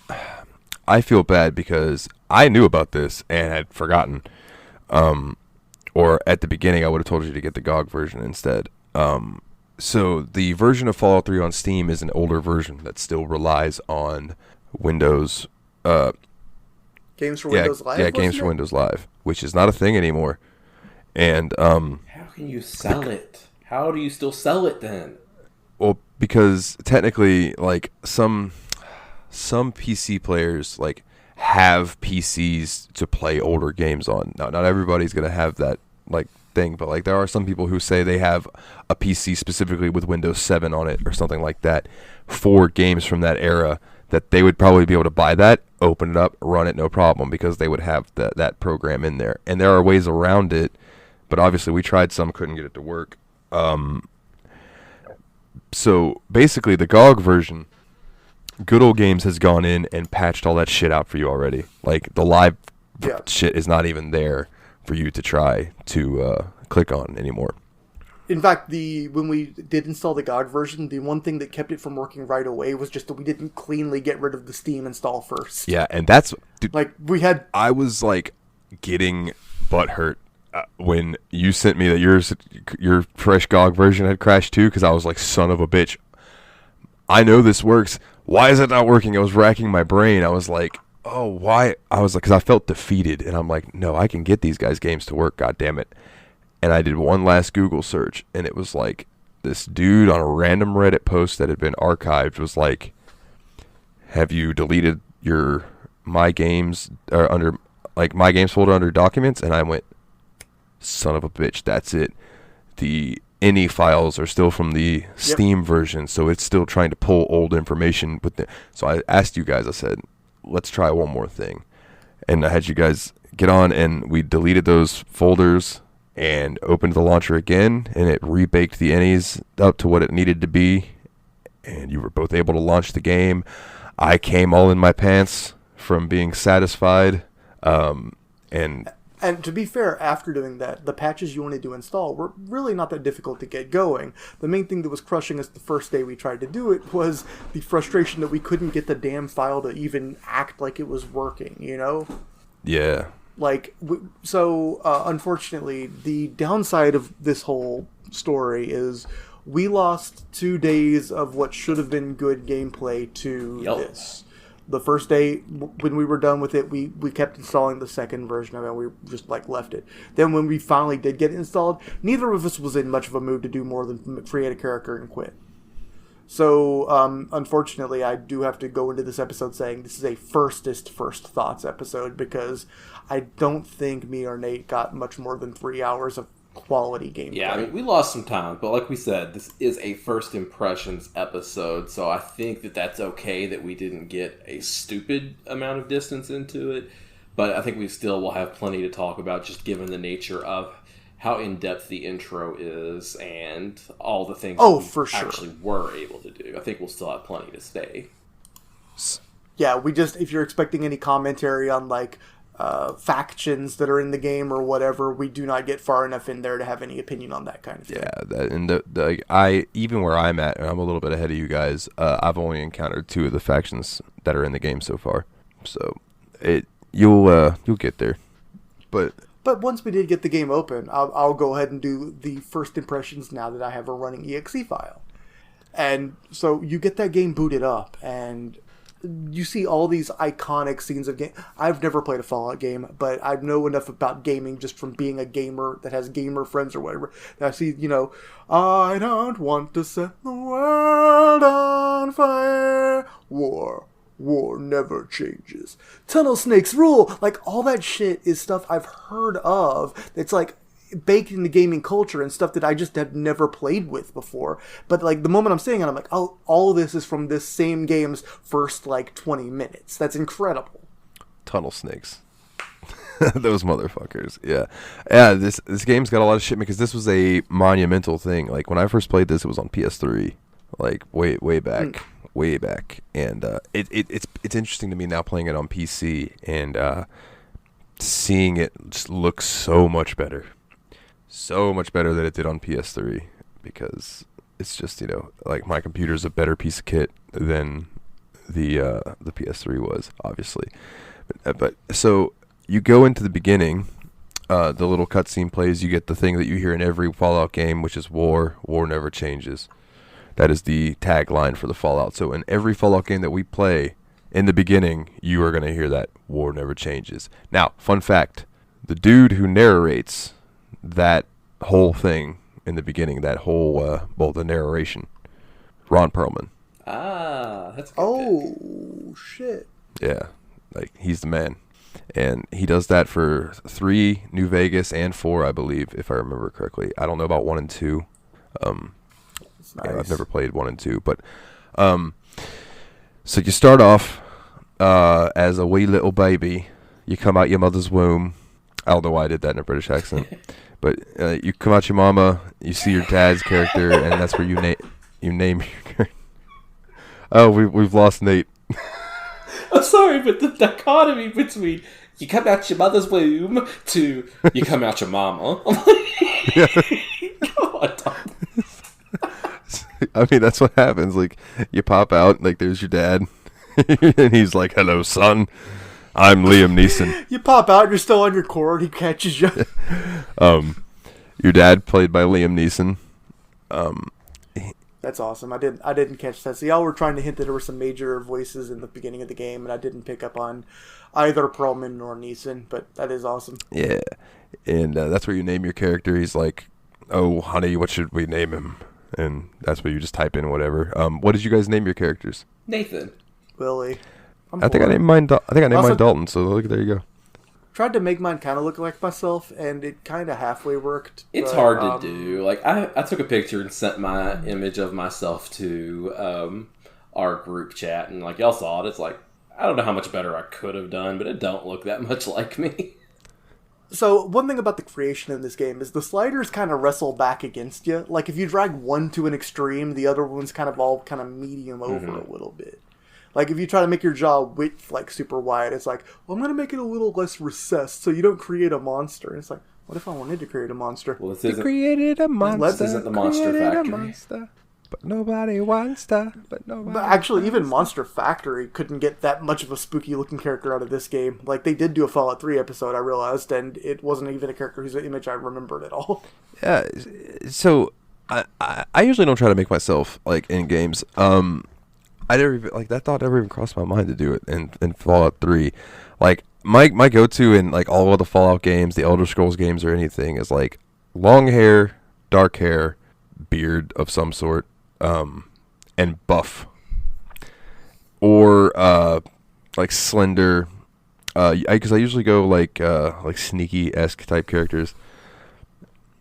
A: I feel bad because I knew about this and had forgotten. Or at the beginning, I would have told you to get the GOG version instead. So the version of Fallout 3 on Steam is an older version that still relies on Windows.
C: Games for Windows Live?
A: Yeah, Games for Windows Live, which is not a thing anymore. And
B: how can you sell it? How do you still sell it then?
A: Well, because technically, like some PC players like have PCs to play older games on. Now, not everybody's gonna have that like thing, but like there are some people who say they have a PC specifically with Windows 7 on it or something like that for games from that era, that they would probably be able to buy that, open it up, run it, no problem, because they would have that program in there. And there are ways around it, but obviously we tried some, couldn't get it to work. So basically the GOG version, Good Old Games has gone in and patched all that shit out for you already. Like the live shit is not even there for you to try to click on anymore.
C: In fact, when we did install the GOG version, the one thing that kept it from working right away was just that we didn't cleanly get rid of the Steam install first.
A: Yeah, and that's... Dude,
C: like, we had...
A: I was, like, getting butthurt when you sent me that your fresh GOG version had crashed too, because I was like, son of a bitch. I know this works. Why is it not working? I was racking my brain. I was like, oh, why? I was like, because I felt defeated, and I'm like, no, I can get these guys' games to work, god damn it. And I did one last Google search, and it was like, this dude on a random Reddit post that had been archived was like, have you deleted your My Games under like My Games folder under documents? And I went, son of a bitch, that's it. The any files are still from the Steam version, so it's still trying to pull old information with the, so I asked you guys, I said, let's try one more thing. And I had you guys get on, and we deleted those folders and opened the launcher again, and it rebaked the NEs up to what it needed to be, and you were both able to launch the game. I came all in my pants from being satisfied,
C: And to be fair, after doing that, the patches you wanted to install were really not that difficult to get going. The main thing that was crushing us the first day we tried to do it was the frustration that we couldn't get the damn file to even act like it was working, you know?
A: Yeah.
C: Like, unfortunately, the downside of this whole story is we lost 2 days of what should have been good gameplay to this. The first day, when we were done with it, we kept installing the second version of it, and we just, like, left it. Then when we finally did get it installed, neither of us was in much of a mood to do more than create a character and quit. So, unfortunately, I do have to go into this episode saying this is a first thoughts episode, because I don't think me or Nate got much more than 3 hours of quality gameplay.
B: Yeah, I mean, we lost some time, but like we said, this is a first impressions episode, so I think that that's okay that we didn't get a stupid amount of distance into it, but I think we still will have plenty to talk about, just given the nature of how in-depth the intro is and all the things actually were able to do. I think we'll still have plenty to say.
C: Yeah, if you're expecting any commentary on, like, factions that are in the game or whatever, we do not get far enough in there to have any opinion on that kind of thing.
A: Yeah, I even where I'm at, and I'm a little bit ahead of you guys, I've only encountered 2 of the factions that are in the game so far. So you'll get there. But
C: once we did get the game open, I'll go ahead and do the first impressions now that I have a running exe file. And so you get that game booted up, and you see all these iconic scenes of game. I've never played a Fallout game, but I know enough about gaming just from being a gamer that has gamer friends or whatever. That I see, I don't want to set the world on fire. War never changes. Tunnel snakes rule. Like, all that shit is stuff I've heard of. It's like baked into gaming culture and stuff that I just had never played with before. But, like, the moment I'm saying it, I'm like, oh, all this is from this same game's first, like, 20 minutes. That's incredible.
A: Tunnel snakes. Those motherfuckers. Yeah. Yeah, this game's got a lot of shit because this was a monumental thing. Like, when I first played this, it was on PS3. Like, way back. Way back. And it's interesting to me now playing it on PC and seeing it just look so much better. So much better than it did on PS3, because it's just, like, my computer's a better piece of kit than the PS3 was, obviously. But so you go into the beginning, the little cutscene plays, you get the thing that you hear in every Fallout game, which is war never changes. That is the tagline for the Fallout. So in every Fallout game that we play, in the beginning, you are going to hear that war never changes. Now, fun fact, the dude who narrates that whole thing in the beginning, that whole, the narration, Ron Perlman.
B: Ah, that's a good pick.
C: Shit.
A: Yeah, like, he's the man. And he does that for 3, New Vegas, and 4, I believe, if I remember correctly. I don't know about 1 and 2.
C: That's nice.
A: I've never played 1 and 2, but so you start off as a wee little baby. You come out your mother's womb. I don't know why I did that in a British accent. But you come out your mama, you see your dad's character, and that's where you name your character. Oh, we've lost Nate.
B: I'm sorry, but the dichotomy between you come out your mother's womb to you come out your mama. Come on, Tom.
A: I mean, that's what happens. Like, you pop out, like, there's your dad, and he's like, "Hello, son. I'm Liam Neeson."
C: You pop out, you're still on your cord, he catches you.
A: Your dad, played by Liam Neeson.
C: That's awesome. I didn't catch that. So y'all were trying to hint that there were some major voices in the beginning of the game, and I didn't pick up on either Perlman nor Neeson, but that is awesome.
A: Yeah, and that's where you name your character. He's like, "Oh, honey, what should we name him?" and that's where you just type in whatever. What did you guys name your characters?
B: Nathan.
C: Willie.
A: I think I named mine. Mine Dalton. So look, there you go.
C: Tried to make mine kind of look like myself, and it kind of halfway worked.
B: It's hard to do. Like I took a picture and sent my image of myself to our group chat, and like y'all saw it. It's like I don't know how much better I could have done, but it don't look that much like me.
C: So one thing about the creation in this game is the sliders kind of wrestle back against you. Like if you drag one to an extreme, the other one's kind of all kind of medium over a little bit. Like if you try to make your jaw width like super wide, it's like, well, I'm gonna make it a little less recessed so you don't create a monster. And it's like, what if I wanted to create a monster?
B: Well, this
A: You
B: isn't.
A: created a monster.
B: This isn't the Monster Factory.
A: But nobody wants to. But
C: actually, even Monster Factory couldn't get that much of a spooky looking character out of this game. Like they did do a Fallout 3 episode, I realized, and it wasn't even a character whose image I remembered at all.
A: Yeah. So I usually don't try to make myself like in games. I never even, like that thought never even crossed my mind to do it in Fallout 3. Like my go-to in like all of the Fallout games, the Elder Scrolls games or anything is like long hair, dark hair, beard of some sort, and buff. Or like slender, because I usually go like sneaky-esque type characters.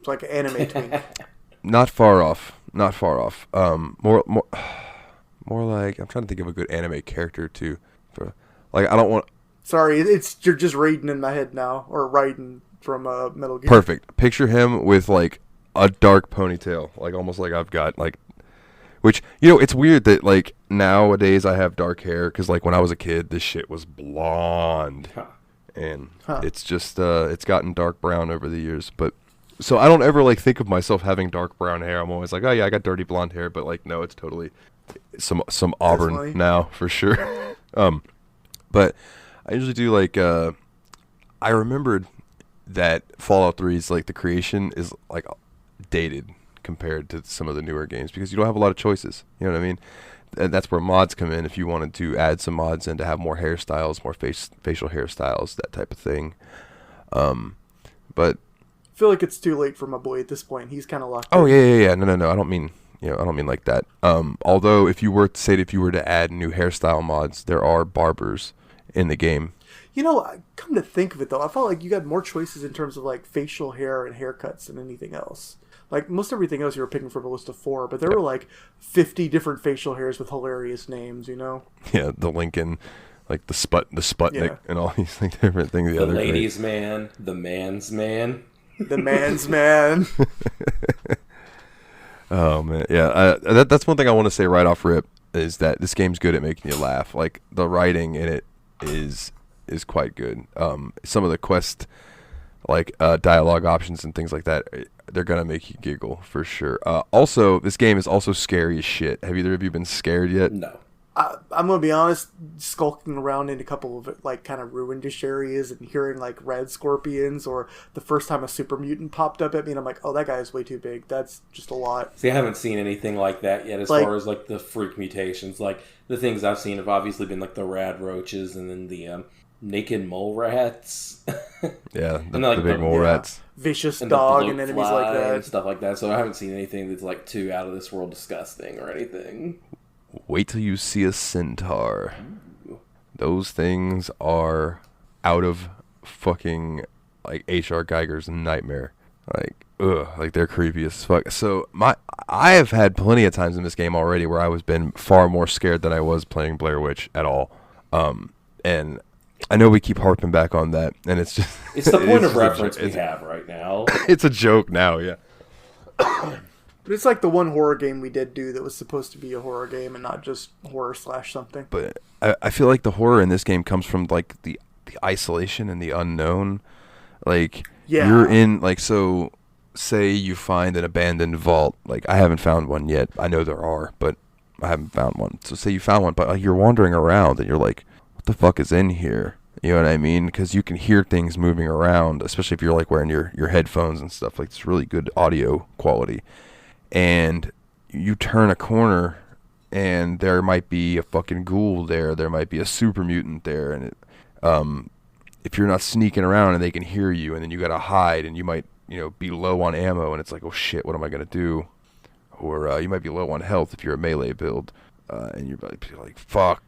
C: It's like an anime twink.
A: Not far off. More like, I'm trying to think of a good anime character too. Like, I don't want...
C: Sorry, you're just reading in my head now, or writing from Metal Gear.
A: Perfect. Picture him with like a dark ponytail, like almost like I've got like... Which, it's weird that like nowadays I have dark hair, because like when I was a kid, this shit was blonde. And it's just, it's gotten dark brown over the years, but... So I don't ever like think of myself having dark brown hair. I'm always like, oh yeah, I got dirty blonde hair, but like no, it's totally some auburn now for sure. But I usually do like I remembered that Fallout 3's like the creation is like dated compared to some of the newer games because you don't have a lot of choices. You know what I mean? And that's where mods come in. If you wanted to add some mods in to have more hairstyles, more facial hairstyles, that type of thing. But
C: I feel like it's too late for my boy at this point. He's kind of locked.
A: Oh yeah. No. I don't mean I don't mean like that. Although if you were to add new hairstyle mods, there are barbers in the game.
C: Come to think of it though, I felt like you got more choices in terms of like facial hair and haircuts than anything else. Like most everything else you were picking from a list of 4, but there were like 50 different facial hairs with hilarious names.
A: Yeah, the Lincoln. Like the Sputnik and all these like different things.
B: The ladies' man, the man's man.
C: The man's man.
A: Oh man, yeah. That's one thing I want to say right off rip is that this game's good at making you laugh. Like the writing in it is quite good. Some of the quest like dialogue options and things like that, they're gonna make you giggle for sure. Also, this game is also scary as shit. Have either of you been scared yet?
B: No.
C: I'm gonna be honest, skulking around in a couple of like kind of ruined-ish areas and hearing like red scorpions, or the first time a super mutant popped up at me and I'm like, oh, that guy is way too big. That's just a lot.
B: See, I haven't seen anything like that yet as far as like the freak mutations. Like the things I've seen have obviously been like the rad roaches and then the naked mole rats.
A: Yeah, the big mole rats.
C: Vicious
B: and
C: dog and enemies like that.
B: And stuff like that. So I haven't seen anything that's like too out of this world disgusting or anything.
A: Wait till you see a centaur. Those things are out of fucking like H.R. Geiger's nightmare. Like, like they're creepy as fuck. So I have had plenty of times in this game already where I was been far more scared than I was playing Blair Witch at all. And I know we keep harping back on that, and it's just
B: it's the point of reference we have right now.
A: It's a joke now, yeah.
C: But it's like the one horror game we did do that was supposed to be a horror game and not just horror / something.
A: But I feel like the horror in this game comes from like the isolation and the unknown. Like you're in like, so say you find an abandoned vault. Like I haven't found one yet. I know there are, but I haven't found one. So say you found one, but like, you're wandering around and you're like, what the fuck is in here? You know what I mean? Because you can hear things moving around, especially if you're like wearing your headphones and stuff. Like it's really good audio quality. And you turn a corner and there might be a fucking ghoul there might be a super mutant there, and if you're not sneaking around and they can hear you, and then you gotta hide, and you might be low on ammo, and it's like, oh shit, what am I gonna do? or you might be low on health if you're a melee build, and you're like, fuck,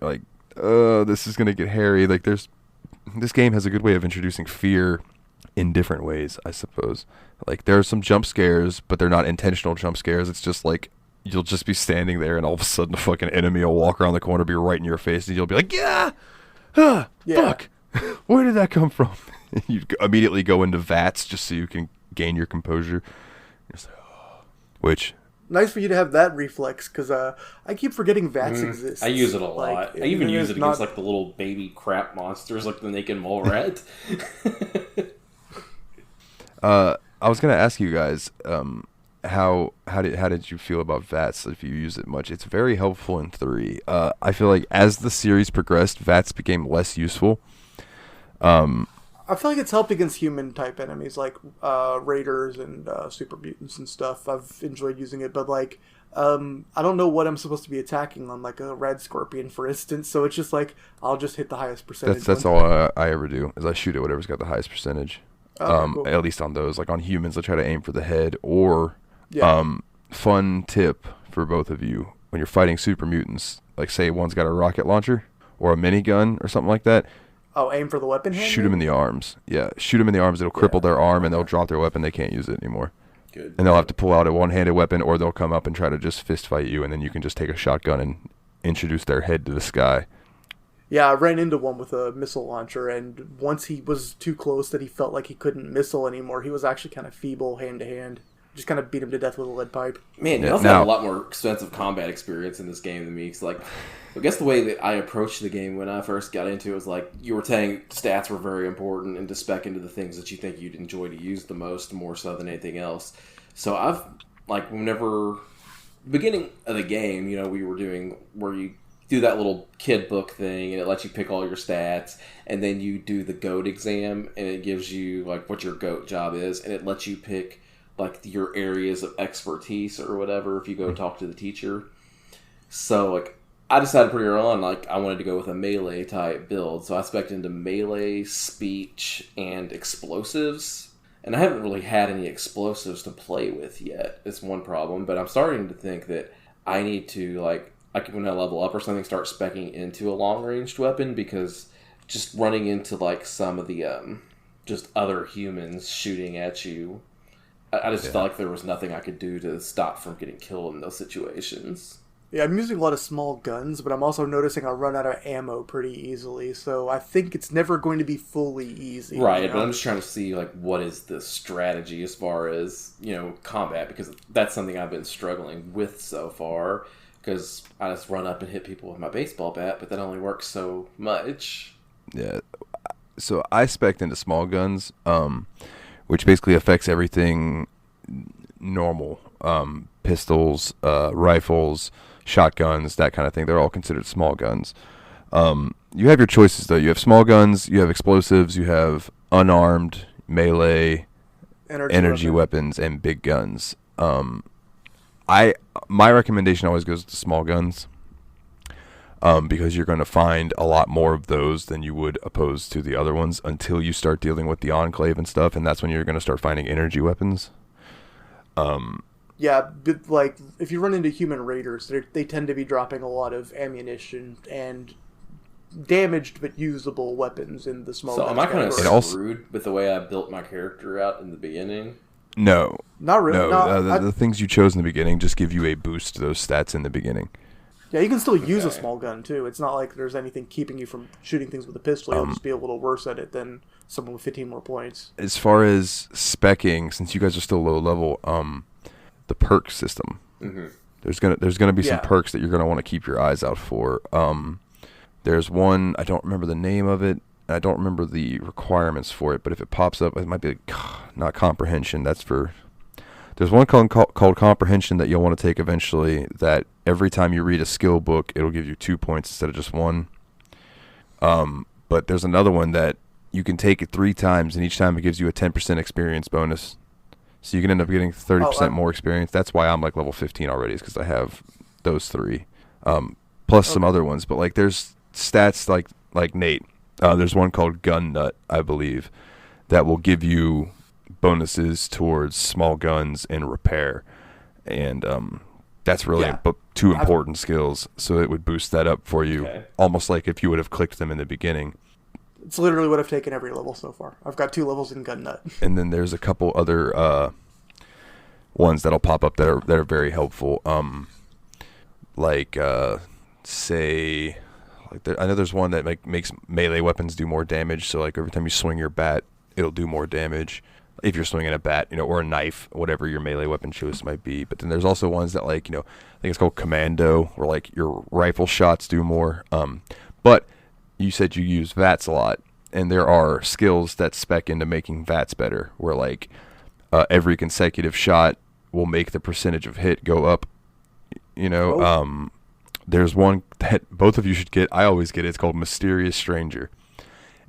A: like, this is gonna get hairy. Like, this game has a good way of introducing fear in different ways, I suppose. Like, there are some jump scares, but they're not intentional jump scares. It's just like, you'll just be standing there and all of a sudden a fucking enemy will walk around the corner, be right in your face, and you'll be like, yeah, fuck, where did that come from? You immediately go into VATS just so you can gain your composure. Which,
C: nice for you to have that reflex, because I keep forgetting VATS exists.
B: I use it a lot. I even use it against
C: not...
B: like the little baby crap monsters, like the naked mole rat.
A: I was gonna ask you guys, how did you feel about VATS if you use it much? It's very helpful in 3. I feel like as the series progressed, VATS became less useful.
C: I feel like it's helped against human type enemies like raiders and super mutants and stuff. I've enjoyed using it, but like I don't know what I'm supposed to be attacking on, like a red scorpion, for instance. So it's just like I'll just hit the highest percentage.
A: That's all I ever do is I shoot at whatever's got the highest percentage.
C: Cool.
A: At least on those. Like on humans, I try to aim for the head. Or fun tip for both of you: when you're fighting super mutants, like say one's got a rocket launcher or a minigun or something like that.
C: Oh, aim for the weapon hand?
A: Shoot them in the arms. Yeah, shoot them in the arms. It'll cripple their arm, and they'll drop their weapon. They can't use it anymore.
B: Good.
A: And they'll have to pull out a one-handed weapon, or they'll come up and try to just fist fight you, and then you can just take a shotgun and introduce their head to the sky.
C: Yeah, I ran into one with a missile launcher, and once he was too close that he felt like he couldn't missile anymore, he was actually kind of feeble hand-to-hand. Just kind of beat him to death with a lead pipe.
B: Man, you also have a lot more extensive combat experience in this game than me. Cause like, I guess the way that I approached the game when I first got into it was like, you were saying stats were very important and to spec into the things that you think you'd enjoy to use the most, more so than anything else. So I've, like, whenever, beginning of the game, you know, we were doing, where you do that little kid book thing and it lets you pick all your stats, and then you do the GOAT exam and it gives you, like, what your GOAT job is, and it lets you pick like your areas of expertise or whatever if you go talk to the teacher. So like I decided pretty early on like I wanted to go with a melee type build. So I spec'd into melee, speech, and explosives. And I haven't really had any explosives to play with yet. It's one problem, but I'm starting to think that I need to like when I level up or something start speccing into a long ranged weapon, because just running into like some of the just other humans shooting at you, I just felt like there was nothing I could do to stop from getting killed in those situations.
C: Yeah, I'm using a lot of small guns, but I'm also noticing I run out of ammo pretty easily, so I think it's never going to be fully easy.
B: Right,
C: you know?
B: But I'm just trying to see, like, what is the strategy as far as, you know, combat, because that's something I've been struggling with so far, because I just run up and hit people with my baseball bat, but that only works so much.
A: Yeah, so I spec'd into small guns, which basically affects everything normal. Pistols, rifles, shotguns, that kind of thing. They're all considered small guns. You have your choices, though. You have small guns, you have explosives, you have unarmed, melee, energy weapons, and big guns. My recommendation always goes to small guns, because you're going to find a lot more of those than you would opposed to the other ones until you start dealing with the Enclave and stuff, and that's when you're going to start finding energy weapons.
C: Yeah, but like if you run into human raiders, they tend to be dropping a lot of ammunition and damaged but usable weapons in the small.
B: So am I kind of screwed with the way I built my character out in the beginning?
A: No,
C: not really.
A: No, the things you chose in the beginning just give you a boost to those stats in the beginning.
C: Yeah, you can still use a small gun, too. It's not like there's anything keeping you from shooting things with a pistol. You'll just be a little worse at it than someone with 15 more points.
A: As far as specking, since you guys are still low level, the perk system. Mm-hmm. There's gonna be some perks that you're gonna want to keep your eyes out for. There's one, I don't remember the name of it. I don't remember the requirements for it, but if it pops up, it might be like, not comprehension. That's for... There's one called Comprehension that you'll want to take eventually, that every time you read a skill book, it'll give you 2 points instead of just 1. But there's another one that you can take it 3 times, and each time it gives you a 10% experience bonus. So you can end up getting 30% more experience. That's why I'm like level 15 already, is because I have those 3. Plus some other ones. But like there's stats like Nate. There's one called Gun Nut, I believe, that will give you bonuses towards small guns and repair, and that's really two important skills. So it would boost that up for you, almost like if you would have clicked them in the beginning.
C: It's literally what I've taken every level so far. I've got 2 levels in Gun Nut.
A: And then there's a couple other ones that'll pop up that are very helpful. Say, I know there's one that makes melee weapons do more damage. So like every time you swing your bat, it'll do more damage. If you're swinging a bat, or a knife, whatever your melee weapon choice might be. But then there's also ones that I think it's called Commando, where like your rifle shots do more. But you said you use VATS a lot, and there are skills that spec into making VATS better, where like every consecutive shot will make the percentage of hit go up. There's one that both of you should get. I always get it. It's called Mysterious Stranger.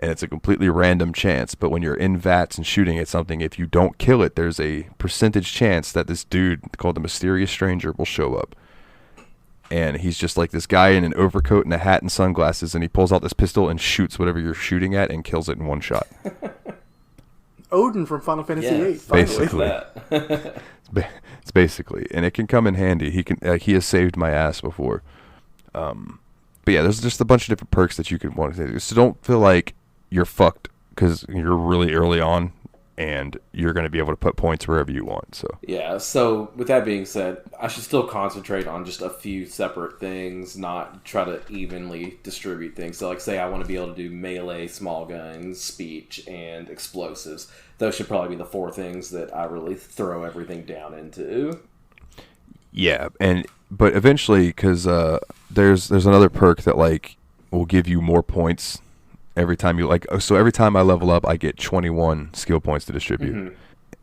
A: And it's a completely random chance, but when you're in VATS and shooting at something, if you don't kill it, there's a percentage chance that this dude called the Mysterious Stranger will show up. And he's just like this guy in an overcoat and a hat and sunglasses, and he pulls out this pistol and shoots whatever you're shooting at and kills it in one shot.
C: Odin from Final Fantasy VIII.
A: Basically. It's basically, and it can come in handy. He has saved my ass before. But yeah, there's just a bunch of different perks that you could want to do. So don't feel like you're fucked because you're really early on and you're going to be able to put points wherever you want. So
B: with that being said, I should still concentrate on just a few separate things, not try to evenly distribute things. So like say I want to be able to do melee, small guns, speech, and explosives. Those should probably be the 4 things that I really throw everything down into.
A: Yeah, but eventually, because there's another perk that will give you more points every time you so every time I level up, I get 21 skill points to distribute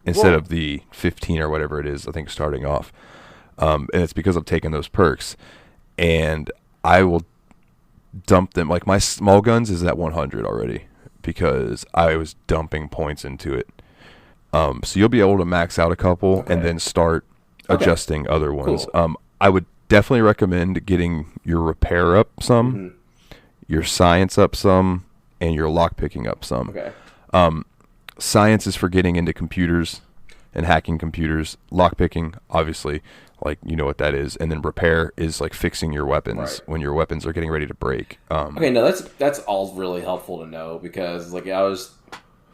A: instead of the 15 or whatever it is. I think starting off, and it's because I've taken those perks, and I will dump them. Like my small guns is at 100 already because I was dumping points into it. So you'll be able to max out a couple and then start adjusting other ones. Cool. I would definitely recommend getting your repair up some, your science up some, and your lockpicking up some. Science is for getting into computers and hacking computers. Lockpicking, obviously, you know what that is. And then repair is fixing your weapons when your weapons are getting ready to break.
B: That's all really helpful to know because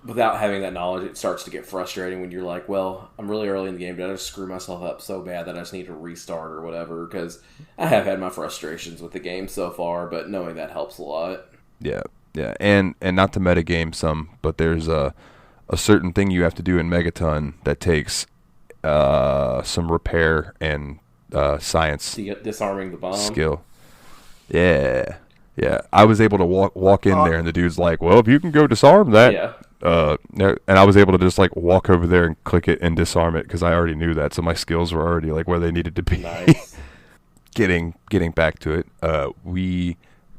B: without having that knowledge, it starts to get frustrating when you're like, well, I'm really early in the game. Did I just screw myself up so bad that I just need to restart or whatever? Because I have had my frustrations with the game so far, but knowing that helps a lot.
A: Yeah. And not to metagame some, but there's a certain thing you have to do in Megaton that takes some repair and science.
B: Disarming the bomb.
A: Skill. Yeah. I was able to walk in there, and the dude's like, well, if you can go disarm that.
B: Yeah.
A: And I was able to just walk over there and click it and disarm it because I already knew that, so my skills were already where they needed to be.
B: Nice.
A: Getting back to it,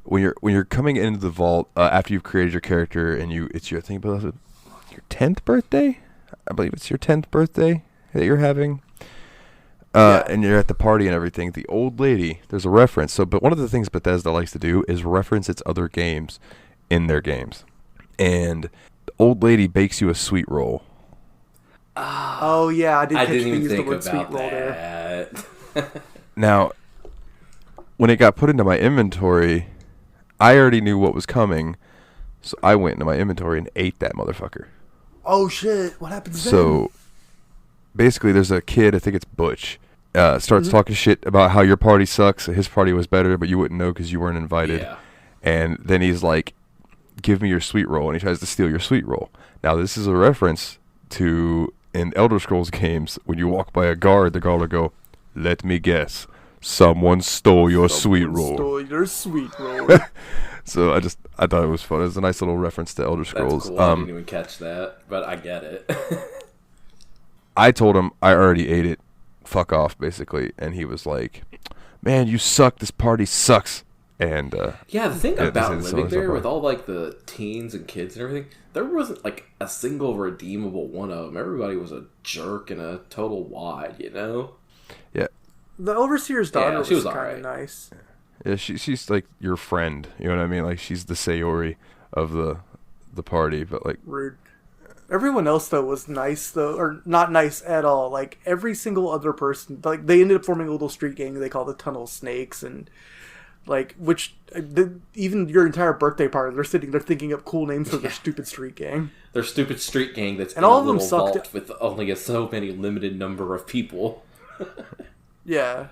A: when you're coming into the vault after you've created your character and it's your 10th birthday. I believe it's your 10th birthday that you're having. And you're at the party and everything. The old lady, there's a reference. But one of the things Bethesda likes to do is reference its other games in their games. And the old lady bakes you a sweet roll.
C: Oh yeah, I didn't
B: even
C: use
B: think
C: the word
B: about
C: sweet roll
B: that.
C: there.
A: Now, when it got put into my inventory, I already knew what was coming, so I went into my inventory and ate that motherfucker.
C: Oh shit! What happens then?
A: So basically, there's a kid. I think it's Butch. Starts talking shit about how your party sucks. His party was better, but you wouldn't know because you weren't invited.
B: Yeah.
A: And then he's like, "Give me your sweet roll," and he tries to steal your sweet roll. Now, this is a reference to in Elder Scrolls games when you walk by a guard, the guard will go, "Let me guess, someone stole your sweet roll."
C: Stole your sweet roll.
A: So I thought it was fun. It was a nice little reference to Elder Scrolls.
B: That's cool. I didn't even catch that, but I get it.
A: I told him I already ate it. Fuck off, basically. And he was like, "Man, you suck. This party sucks." And
B: the thing about living there with all the teens and kids and everything, there wasn't a single redeemable one of them. Everybody was a jerk and a total wad,
A: Yeah.
C: The overseer's daughter was kind of
B: right.
C: nice.
A: Yeah, she's your friend. You know what I mean? She's the Sayori of the party, but
C: rude. Everyone else though was nice though, or not nice at all. Like every single other person, like they ended up forming a little street gang they call the Tunnel Snakes, and like even your entire birthday party, they're sitting there thinking up cool names for their stupid street gang.
B: Their stupid street gang that's
C: and
B: in
C: all
B: a
C: of them
B: little
C: sucked.
B: vault with only so many limited number of people.
C: Yeah.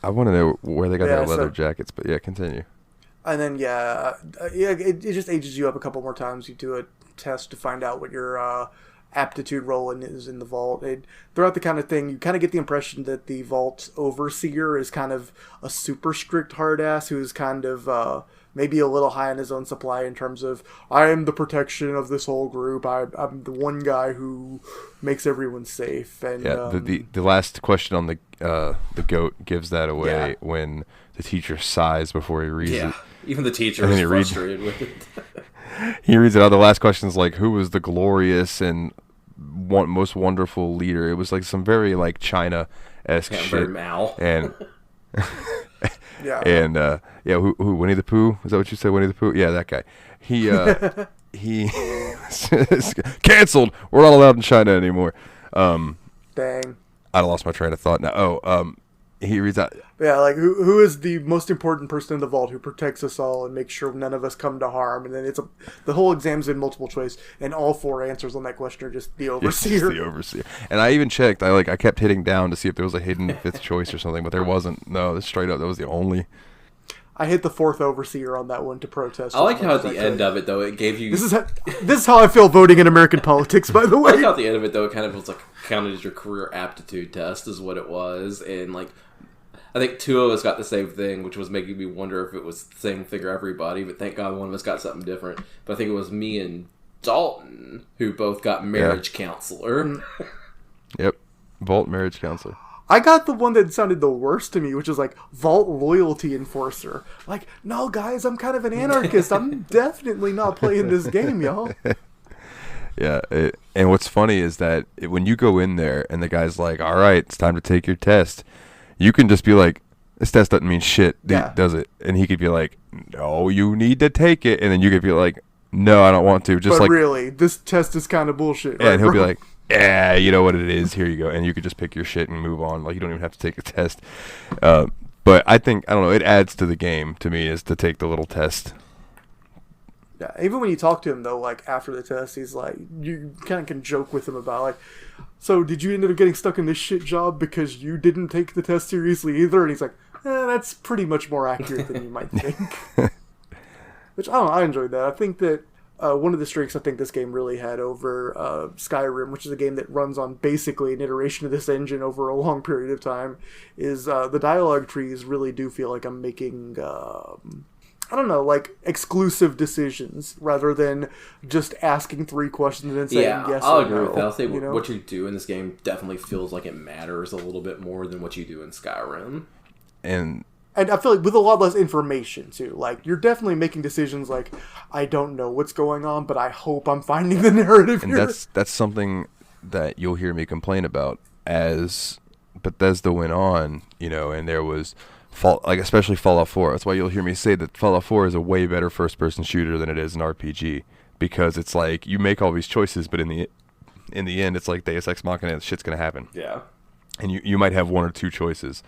A: I want to know where they got their leather
C: so-
A: jackets, but yeah, continue.
C: And then it just ages you up a couple more times. You do a test to find out what your aptitude roll is in the vault. Throughout the kind of thing, you kind of get the impression that the vault overseer is kind of a super strict hard ass who's kind of maybe a little high on his own supply in terms of, I am the protection of this whole group. I'm the one guy who makes everyone safe. And
A: the last question on the goat gives that away when the teacher sighs before he reads it.
B: Even the teacher is frustrated with it.
A: He reads it out. The last question is like, who was the glorious and most wonderful leader? It was like some very like China-esque shit.
B: Very Mao.
A: And
C: yeah.
A: and who Winnie the Pooh? Is that what you said? Winnie the Pooh? Yeah, that guy. He canceled. We're not allowed in China anymore.
C: Dang.
A: I lost my train of thought now. He reads out.
C: Yeah, like who is the most important person in the vault who protects us all and makes sure none of us come to harm? And then the whole exam's in multiple choice, and all four answers on that question are just the overseer.
A: It's the overseer. And I even checked. I kept hitting down to see if there was a hidden fifth choice or something, but there wasn't. No, straight up, that was the only.
C: I hit the fourth overseer on that one to protest.
B: I like how at the end of it, though, it gave you...
C: This is how I feel voting in American politics, by the way.
B: I like how at the end of it, though, it kind of was like counted as your career aptitude test is what it was. And, like, I think two of us got the same thing, which was making me wonder if it was the same thing for everybody. But thank God one of us got something different. But I think it was me and Dalton who both got marriage counselor.
A: Yep. Vault marriage counselor.
C: I got the one that sounded the worst to me, which is like vault loyalty enforcer. Like, no, guys, I'm kind of an anarchist. I'm definitely not playing this game, y'all.
A: Yeah, and what's funny is that when you go in there and the guy's like, all right, it's time to take your test, you can just be like, this test doesn't mean shit, does it? And he could be like, no, you need to take it. And then you could be like, no, I don't want to. Just
C: but
A: like,
C: really, this test is kind of bullshit.
A: Yeah,
C: right,
A: and he'll
C: bro?
A: be like, yeah, you know what it is. Here you go. And you could just pick your shit and move on. Like, you don't even have to take a test. But I think, I don't know, it adds to the game to me is to take the little test.
C: Yeah, even when you talk to him, though, like, after the test, he's like, you kind of can joke with him about, like, so did you end up getting stuck in this shit job because you didn't take the test seriously either? And he's like, that's pretty much more accurate than you might think. Which, I don't know, I enjoyed that. I think that one of the strengths I think this game really had over Skyrim, which is a game that runs on basically an iteration of this engine over a long period of time, is the dialogue trees really do feel like I'm making, I don't know, like exclusive decisions rather than just asking 3 questions and then saying yes
B: I'll
C: or
B: agree
C: no,
B: with that. I'll say
C: you know?
B: what you do in this game definitely feels like it matters a little bit more than what you do in Skyrim.
A: And
C: I feel like with a lot less information, too. Like, you're definitely making decisions like, I don't know what's going on, but I hope I'm finding the narrative
A: and
C: here.
A: that's something that you'll hear me complain about as Bethesda went on, you know, and there was, especially Fallout 4. That's why you'll hear me say that Fallout 4 is a way better first-person shooter than it is an RPG. Because it's like, you make all these choices, but in the end, it's like Deus Ex Machina, and shit's going to happen.
B: Yeah.
A: And you might have 1 or 2 choices.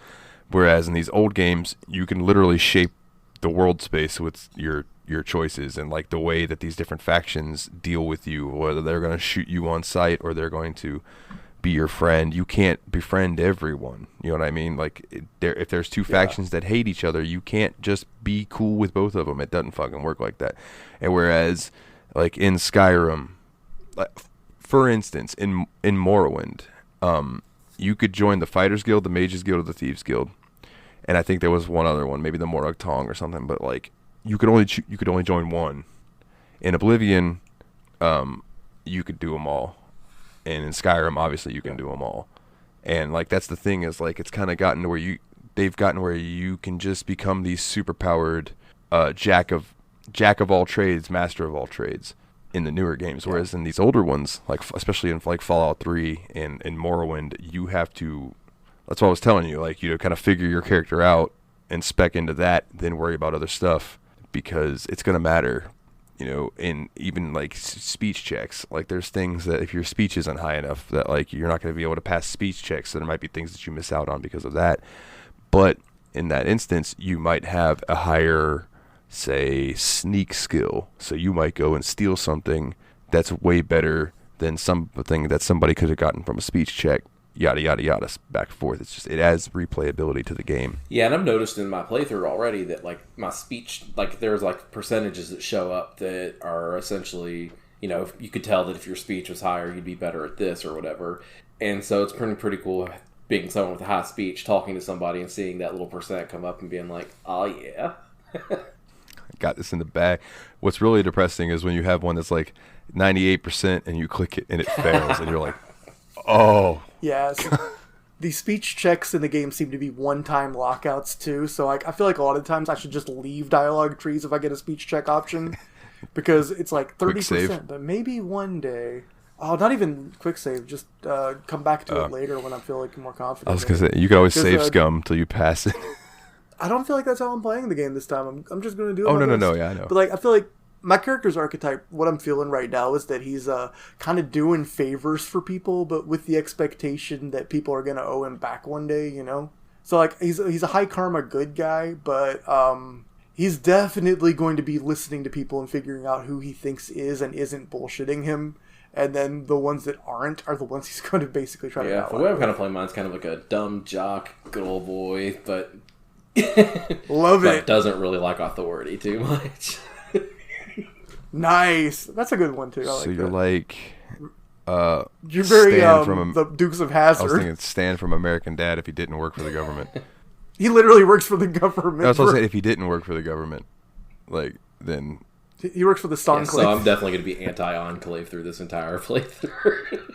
A: Whereas in these old games, you can literally shape the world space with your choices and like the way that these different factions deal with you, whether they're going to shoot you on sight or they're going to be your friend. You can't befriend everyone. You know what I mean? Like if there's 2 factions that hate each other, you can't just be cool with both of them. It doesn't fucking work like that. And whereas like in Skyrim, like, for instance, in Morrowind, you could join the Fighters Guild, the Mages Guild, or the Thieves Guild, and I think there was one other one, maybe the Morag Tong or something. But like, you could only join one. In Oblivion, you could do them all, and in Skyrim, obviously, you can do them all. And like, that's the thing is like, it's kind of gotten to where they've gotten where you can just become these super powered jack of all trades, master of all trades in the newer games, whereas in these older ones, like especially in like Fallout 3 and Morrowind, you have to, that's what I was telling you, like, you know, kind of figure your character out and spec into that, then worry about other stuff, because it's going to matter in even like speech checks, like there's things that if your speech isn't high enough that like you're not going to be able to pass speech checks, so there might be things that you miss out on because of that. But in that instance, you might have a higher, say, sneak skill. So you might go and steal something that's way better than something that somebody could have gotten from a speech check. Yada yada yada, back and forth. It's just, it adds replayability to the game.
B: Yeah, and I've noticed in my playthrough already that like my speech, like there's like percentages that show up that are essentially, you could tell that if your speech was higher, you'd be better at this or whatever. And so it's pretty cool being someone with a high speech, talking to somebody and seeing that little percent come up and being like, oh yeah.
A: I got this in the bag. What's really depressing is when you have one that's like 98% and you click it and it fails and you're like, oh.
C: Yes. The speech checks in the game seem to be one-time lockouts too, so like I feel like a lot of times I should just leave dialogue trees if I get a speech check option, because it's like 30%, but maybe one day. Oh, not even quick save, just come back to it later when I feel like more confident.
A: I was going to say, you can always save scum till you pass it.
C: I don't feel like that's how I'm playing the game this time. I'm just going to do it.
A: Oh, no, yeah, I know.
C: But like I feel like my character's archetype, what I'm feeling right now is that he's kind of doing favors for people, but with the expectation that people are going to owe him back one day, So like he's a high karma good guy, but he's definitely going to be listening to people and figuring out who he thinks is and isn't bullshitting him. And then the ones that aren't are the ones he's going to basically try to
B: outline. Yeah, the way I'm kind of playing mine's kind of like a dumb jock, good old boy, but
C: love it.
B: But doesn't really like authority too much.
C: Nice. That's a good one too.
A: So you're like
C: you're very
A: from
C: the Dukes of Hazzard.
A: I was thinking Stan from American Dad if he didn't work for the government.
C: He literally works for the government.
A: I was going to say if he didn't work for the government, like then
C: he works for the Stonclave.
B: So I'm definitely going to be anti-Enclave through this entire playthrough.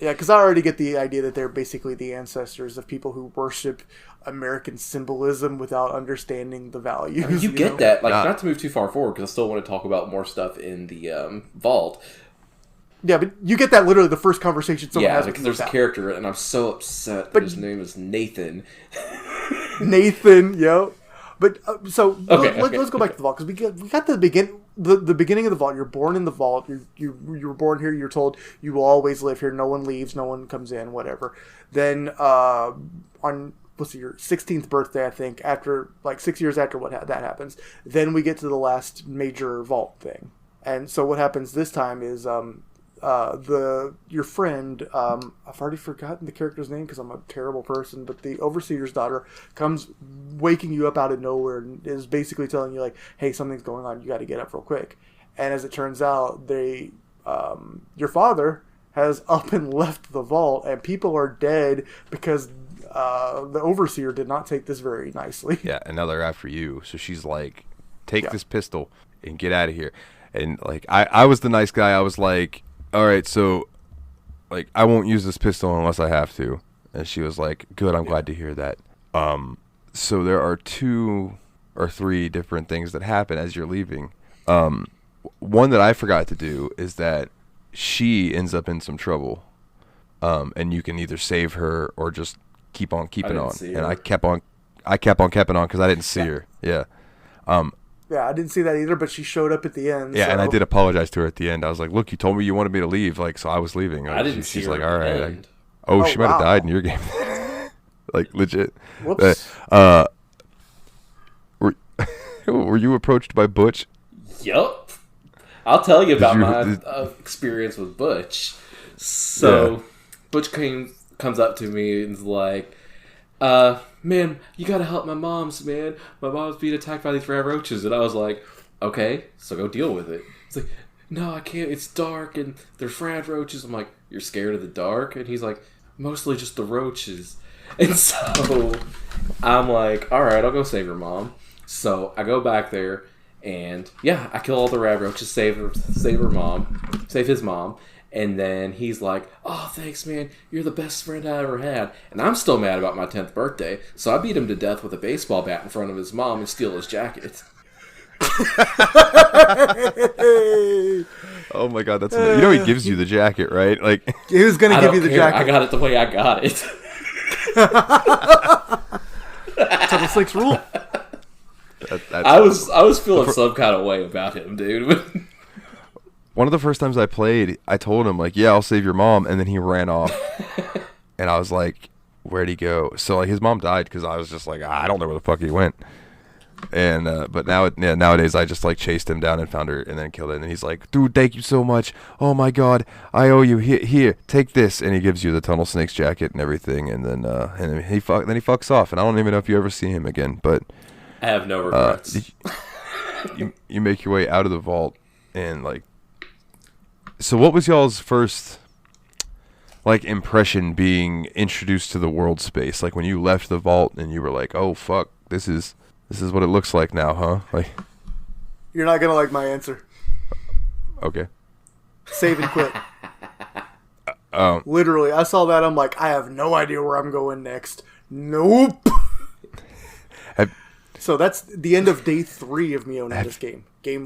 C: Yeah, because I already get the idea that they're basically the ancestors of people who worship American symbolism without understanding the values.
B: I mean, you get that. Like, not to move too far forward, because I still want to talk about more stuff in the vault.
C: Yeah, but you get that literally the first conversation someone has.
B: Yeah, because there's a character, and I'm so upset that his name is Nathan.
C: Nathan, yo. But let's go back to the vault, because we got the beginning of the vault. You're born in the vault. You were born here. You're told you will always live here. No one leaves. No one comes in. Whatever. Then on your 16th birthday, I think, after like 6 years after that happens, then we get to the last major vault thing. And so what happens this time is your friend, I've already forgotten the character's name because I'm a terrible person, but the overseer's daughter comes waking you up out of nowhere and is basically telling you like, hey, something's going on, you got to get up real quick. And as it turns out, your father has up and left the vault, and people are dead because the overseer did not take this very nicely.
A: Yeah, and now they're after you. So she's like, take this pistol and get out of here. And like I was the nice guy. I was like, all right, so like I won't use this pistol unless I have to. And she was like, good, I'm glad to hear that. So there are 2 or 3 different things that happen as you're leaving. One that I forgot to do is that she ends up in some trouble. And you can either save her or just keep on keeping on. And I kept on keeping on because I didn't see her. Yeah.
C: Yeah, I didn't see that either, but she showed up at the end.
A: Yeah, so. And I did apologize to her at the end. I was like, look, you told me you wanted me to leave, like, so I was leaving.
B: I didn't see her.
A: She's like, all right.
C: Oh,
A: she might have died in your game. Like, legit.
C: Whoops.
A: Were you approached by Butch?
B: Yup. I'll tell you about my experience with Butch. So, Butch comes up to me and is like, man, you gotta help my mom's, man. My mom's being attacked by these rare roaches. And I was like, okay, so go deal with it. It's like, no, I can't. It's dark and there's rad roaches. I'm like, you're scared of the dark? And he's like, mostly just the roaches. And so I'm like, all right, I'll go save your mom. So I go back there and I kill all the rad roaches, save his mom. And then he's like, oh, thanks, man. You're the best friend I ever had. And I'm still mad about my 10th birthday. So I beat him to death with a baseball bat in front of his mom and steal his jacket.
A: Oh, my God. That's amazing. You know he gives you the jacket, right? Like,
C: he was going to give you the jacket.
B: I got it the way I got it.
C: That's how the slicks rule.
A: That's
B: I was feeling some kind of way about him, dude.
A: One of the first times I played, I told him, like, yeah, I'll save your mom, and then he ran off. And I was like, where'd he go? So, like, his mom died because I was just like, I don't know where the fuck he went. And but nowadays I just like chased him down and found her and then killed her. And then he's like, dude, thank you so much. Oh my god, I owe you. Here, take this. And he gives you the Tunnel Snakes jacket and everything. And then he fucks off. And I don't even know if you ever see him again. But
B: I have no regrets.
A: You make your way out of the vault and like. So what was y'all's first like impression being introduced to the world space? Like when you left the vault and you were like, oh fuck, this is what it looks like now, huh? Like,
C: you're not gonna like my answer.
A: Okay.
C: Save and quit. Literally, I saw that. I'm like, I have no idea where I'm going next. Nope. So that's the end of day 3 of me owning this game. Day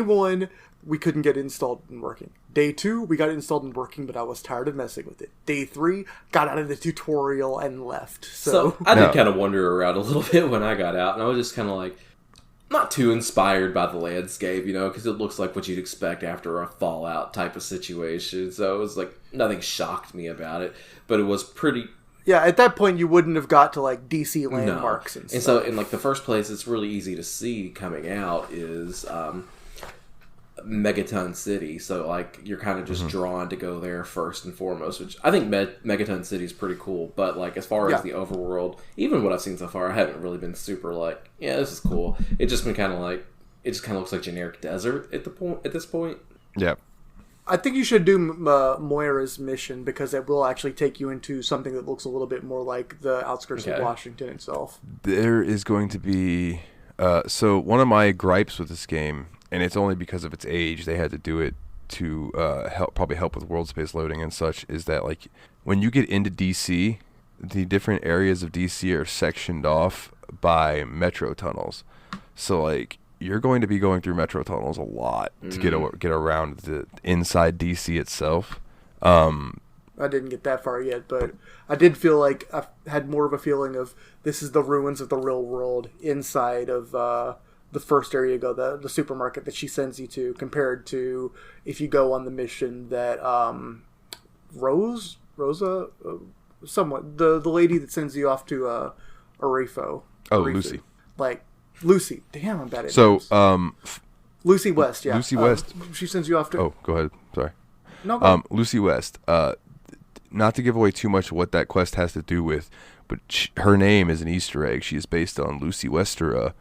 C: 1, we couldn't get it installed and working. Day 2, we got it installed and working, but I was tired of messing with it. Day 3, got out of the tutorial and left. So
B: I did kind of wander around a little bit when I got out, and I was just kind of like, not too inspired by the landscape, because it looks like what you'd expect after a Fallout type of situation. So it was like, nothing shocked me about it, but it was pretty...
C: Yeah, at that point, you wouldn't have got to, like, DC landmarks and stuff.
B: And so, in, like, the first place it's really easy to see coming out is Megaton City. So, like, you're kind of just drawn to go there first and foremost, which I think Megaton City is pretty cool. But, like, as far as the overworld, even what I've seen so far, I haven't really been super, like, yeah, this is cool. It's just been kind of like, it just kind of looks like generic desert at this point.
A: Yeah.
C: I think you should do Moira's mission because it will actually take you into something that looks a little bit more like the outskirts of Washington itself.
A: There is going to be... so one of my gripes with this game, and it's only because of its age, they had to do it to probably help with world space loading and such, is that like when you get into DC, the different areas of DC are sectioned off by metro tunnels. So like... you're going to be going through metro tunnels a lot to get around the inside DC itself.
C: I didn't get that far yet, but I did feel like I had more of a feeling of this is the ruins of the real world inside of the first area you go, the supermarket that she sends you to, compared to if you go on the mission that Rosa, somewhat the lady that sends you off to Arifo.
A: Lucy.
C: Like. Lucy. Damn, I'm bad at
A: names.
C: Lucy West, yeah.
A: Lucy West.
C: She sends you off to...
A: Oh, go ahead. Sorry.
C: No, go
A: Lucy West. Not to give away too much of what that quest has to do with, but her name is an Easter egg. She is based on Lucy Westera,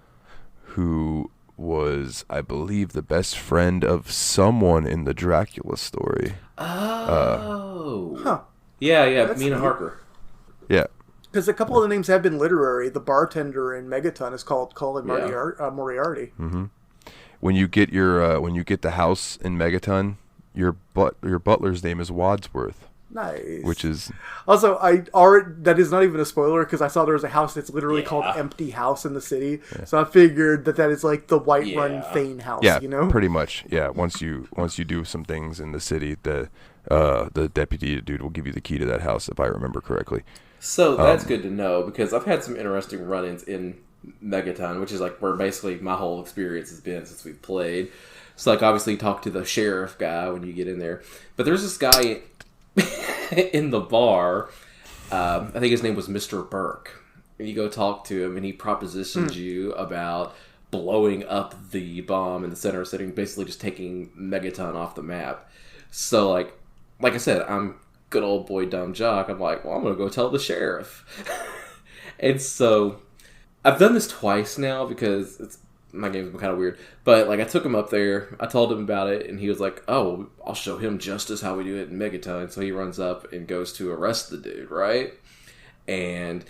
A: who was, I believe, the best friend of someone in the Dracula story.
B: Oh.
C: Huh.
B: Yeah,
C: That's
B: Mina
C: neat.
B: Harker.
A: Yeah.
C: Because a couple of the names have been literary. The bartender in Megaton is called Colin Moriarty.
A: Mm-hmm. When you get the house in Megaton, your butler's name is Wadsworth.
C: Nice.
A: Which is
C: also that is not even a spoiler because I saw there was a house that's literally called Empty House in the city. Yeah. So I figured that is like the Whiterun Thane house.
A: Yeah,
C: you
A: pretty much. Yeah, once you do some things in the city, the deputy dude will give you the key to that house if I remember correctly.
B: So that's good to know because I've had some interesting run-ins in Megaton, which is like where basically my whole experience has been since we've played. So like obviously you talk to the sheriff guy when you get in there, but there's this guy in the bar. I think his name was Mr. Burke. And you go talk to him, and he propositions you about blowing up the bomb in the center of the city, basically just taking Megaton off the map. So like I said, I'm good old boy dumb jock. I'm like, well, I'm gonna go tell the sheriff. And so I've done this twice now because my game's been kind of weird. But like I took him up there, I told him about it, and he was like, oh, I'll show him justice how we do it in Megaton. So he runs up and goes to arrest the dude, right? And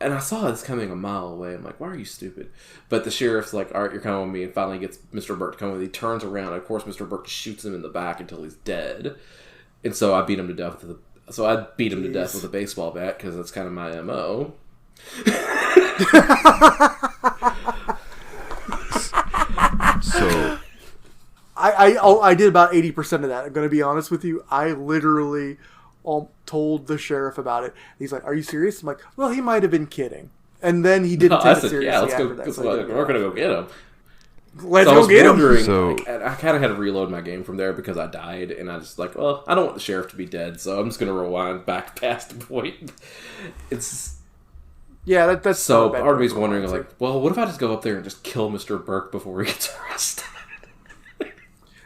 B: I saw this coming a mile away. I'm like, why are you stupid? But the sheriff's like, all right, you're coming with me, and finally gets Mr. Burke to come with me. He turns around, and of course Mr. Burke shoots him in the back until he's dead. And so I beat him to death with a baseball bat because that's kind of my MO.
A: So
C: I did about 80% of that. I'm going to be honest with you. I literally told the sheriff about it. He's like, are you serious? I'm like, well, he might have been kidding. And then he didn't take it seriously
B: yeah, let's
C: after
B: go.
C: that. So
B: We're going to go get him.
C: Let's go get him.
A: So
B: I kind of had to reload my game from there because I died, and I just like, well, I don't want the sheriff to be dead, so I'm just going to rewind back past the point. It's
C: that's
B: so part of me's wondering, like, well, what if I just go up there and just kill Mr. Burke before he gets arrested?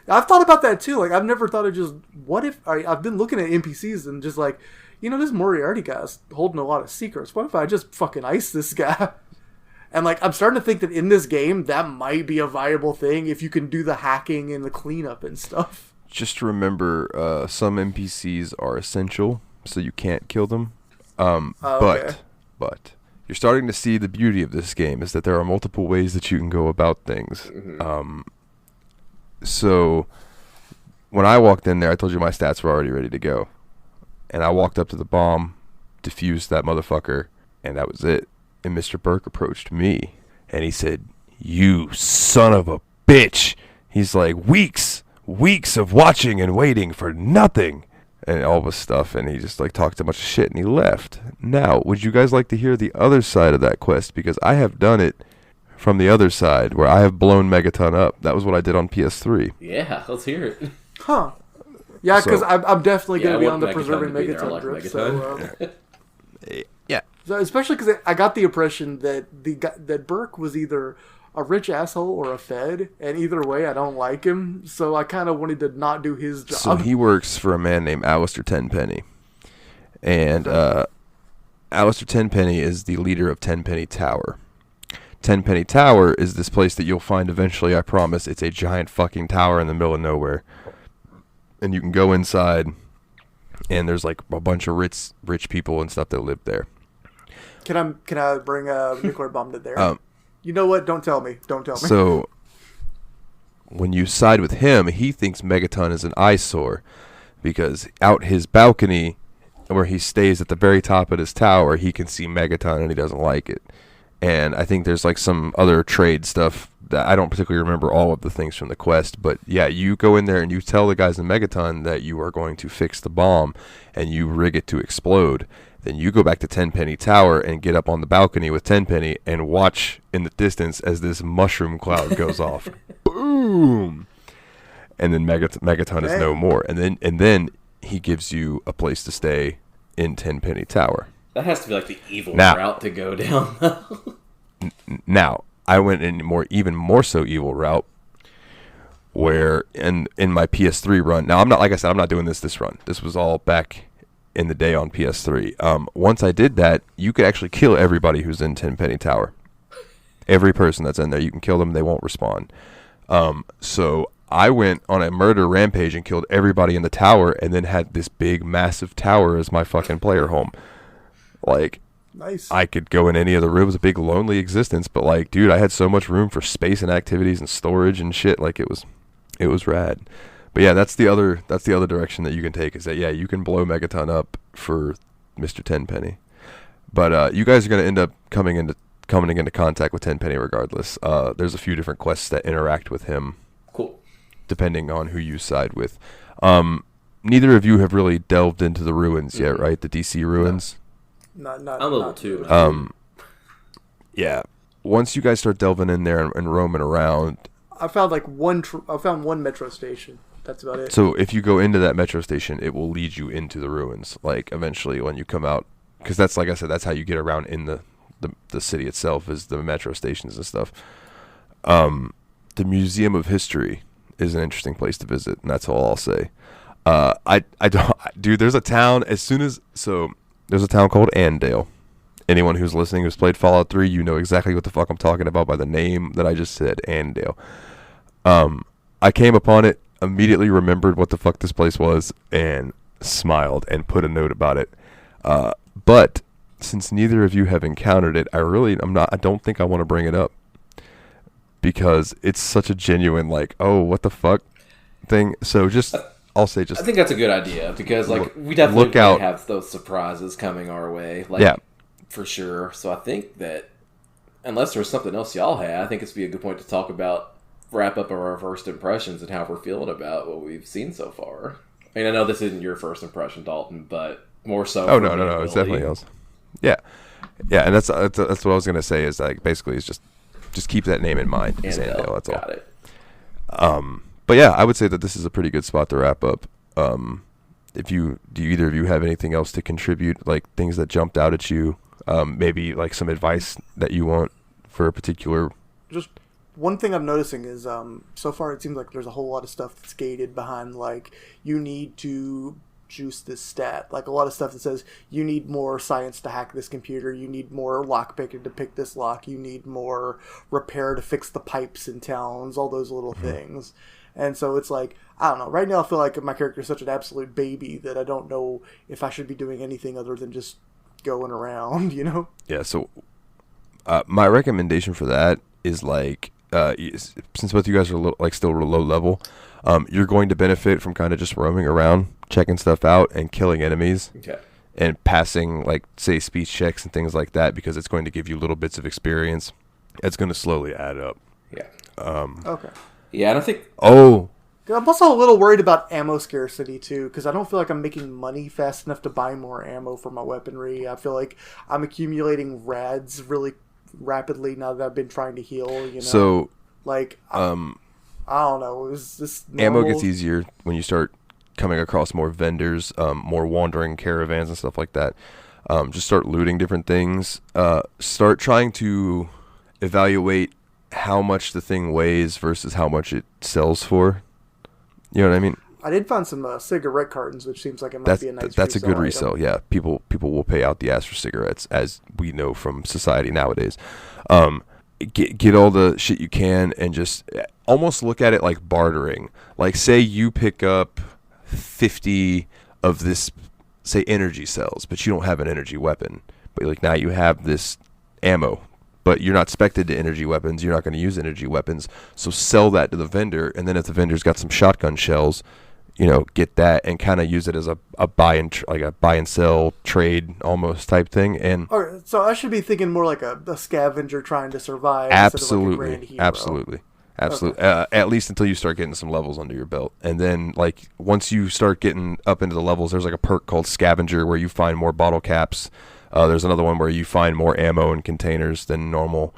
C: I've thought about that too. Like, I've never thought of just what if I've been looking at NPCs and just like, this Moriarty guy's holding a lot of secrets. What if I just fucking ice this guy? And, like, I'm starting to think that in this game, that might be a viable thing if you can do the hacking and the cleanup and stuff.
A: just remember, some NPCs are essential, so you can't kill them.
C: Okay.
A: But you're starting to see the beauty of this game is that there are multiple ways that you can go about things.
B: Mm-hmm.
A: So when I walked in there, I told you my stats were already ready to go. And I walked up to the bomb, defused that motherfucker, and that was it. And Mr. Burke approached me, and he said, "You son of a bitch." He's like, weeks of watching and waiting for nothing. And all this stuff, and he just like talked a bunch of shit, and he left. Now, would you guys like to hear the other side of that quest? Because I have done it from the other side, where I have blown Megaton up. That was what I did on PS3.
B: Yeah, let's hear it.
C: Huh. Yeah, because
A: So-
C: I'm definitely going to be on the
B: Megaton
C: preserving
B: to be there. I
C: Megaton
B: like
C: drip.
B: Megaton.
C: So,
A: Yeah.
C: so especially because I got the impression that that Burke was either a rich asshole or a Fed, and either way, I don't like him. So I kind of wanted to not do his job.
A: So he works for a man named Alistair Tenpenny. And Alistair Tenpenny is the leader of Tenpenny Tower. Tenpenny Tower is this place that you'll find eventually, I promise. It's a giant fucking tower in the middle of nowhere. And you can go inside, and there's like a bunch of rich people and stuff that live there.
C: Can I bring a nuclear bomb to there? You know what? Don't tell me. Don't tell me.
A: So when you side with him, he thinks Megaton is an eyesore because out his balcony, where he stays at the very top of his tower, he can see Megaton and he doesn't like it. And I think there's like some other trade stuff that I don't particularly remember all of the things from the quest, but yeah, you go in there and you tell the guys in Megaton that you are going to fix the bomb and you rig it to explode. Then you go back to Tenpenny Tower and get up on the balcony with Tenpenny and watch in the distance as this mushroom cloud goes off. Boom! And then Megaton is no more. And then he gives you a place to stay in Tenpenny Tower.
B: That has to be like the evil route to go down.
A: Now, I went in even more so evil route where in my PS3 run. Now, I'm not doing this run. This was all back in the day on PS3. Once I did that, you could actually kill everybody who's in Tenpenny Tower. Every person that's in there, you can kill them, they won't respawn. So I went on a murder rampage and killed everybody in the tower and then had this big, massive tower as my fucking player home. Like,
C: nice.
A: I could go in any of the rooms, a big lonely existence, but like, dude, I had so much room for space and activities and storage and shit. Like, it was rad. But yeah, that's the other direction that you can take, is that, yeah, you can blow Megaton up for Mr. Tenpenny. But you guys are going to end up coming into contact with Tenpenny regardless. There's a few different quests that interact with him.
B: Cool.
A: Depending on who you side with. Neither of you have really delved into the ruins yet, right? The DC ruins?
C: Not
B: I'm level 2.
A: Yeah. Once you guys start delving in there and roaming around,
C: I found like one metro station. That's about it.
A: so if you go into that metro station, it will lead you into the ruins. Like, eventually when you come out, because that's, like I said, that's how you get around in the city itself, is the metro stations and stuff. The Museum of History is an interesting place to visit, and that's all I'll say. Dude, there's a town there's a town called Andale. Anyone who's listening who's played Fallout 3, you know exactly what the fuck I'm talking about by the name that I just said, Andale. I came upon it, immediately remembered what the fuck this place was, and smiled and put a note about it. But since neither of you have encountered it, I don't think I want to bring it up, because it's such a genuine, like, oh, what the fuck thing. So I think
B: that's a good idea, because like we definitely have those surprises coming our way, like,
A: yeah,
B: for sure. So I think that unless there's something else y'all had, I think it's be a good point to wrap up our first impressions and how we're feeling about what we've seen so far. I mean, I know this isn't your first impression, Dalton, but more so.
A: Oh, no, it's definitely yours. Yeah, and that's what I was gonna say is like basically is just keep that name in mind.
B: Andale,
A: That's all.
B: got it.
A: But yeah, I would say that this is a pretty good spot to wrap up. Do either of you have anything else to contribute, like things that jumped out at you? Maybe like some advice that you want for a particular.
C: Just one thing I'm noticing is so far it seems like there's a whole lot of stuff that's gated behind, like you need to juice this stat, like a lot of stuff that says you need more science to hack this computer, you need more lock picking to pick this lock, you need more repair to fix the pipes and towns, all those little things. And so it's like, I don't know, right now I feel like my character is such an absolute baby that I don't know if I should be doing anything other than just going around, you know?
A: Yeah, so my recommendation for that is like since both you guys are still low level, you're going to benefit from kind of just roaming around, checking stuff out, and killing enemies.
B: Okay.
A: And passing, like, say, speech checks and things like that, because it's going to give you little bits of experience. It's going to slowly add up.
B: Yeah.
C: Okay.
B: Yeah, I don't think...
A: Oh!
C: I'm also a little worried about ammo scarcity, too, because I don't feel like I'm making money fast enough to buy more ammo for my weaponry. I feel like I'm accumulating rads really rapidly now that I've been trying to heal, you know?
A: So...
C: Like, I don't know, is this normal?
A: Ammo gets easier when you start coming across more vendors, more wandering caravans and stuff like that. Just start looting different things. Start trying to evaluate how much the thing weighs versus how much it sells for. You know what I mean?
C: I did find some cigarette cartons, which seems like it might be a nice
A: That's a good
C: resale
A: resale. Yeah, people will pay out the ass for cigarettes, as we know from society nowadays. Get all the shit you can and just almost look at it like bartering. Like, say you pick up 50 of this, say, energy cells, but you don't have an energy weapon. But like now you have this ammo, but you're not spec'd to energy weapons. You're not going to use energy weapons. So sell that to the vendor, and then if the vendor's got some shotgun shells, you know, get that and kind of use it as a buy and sell trade almost type thing. And
C: All right, so I should be thinking more like a scavenger trying to survive.
A: absolutely,
C: instead of like a grand hero.
A: absolutely.
C: Okay.
A: At least until you start getting some levels under your belt, and then like once you start getting up into the levels, there's like a perk called Scavenger where you find more bottle caps. There's another one where you find more ammo in containers than normal.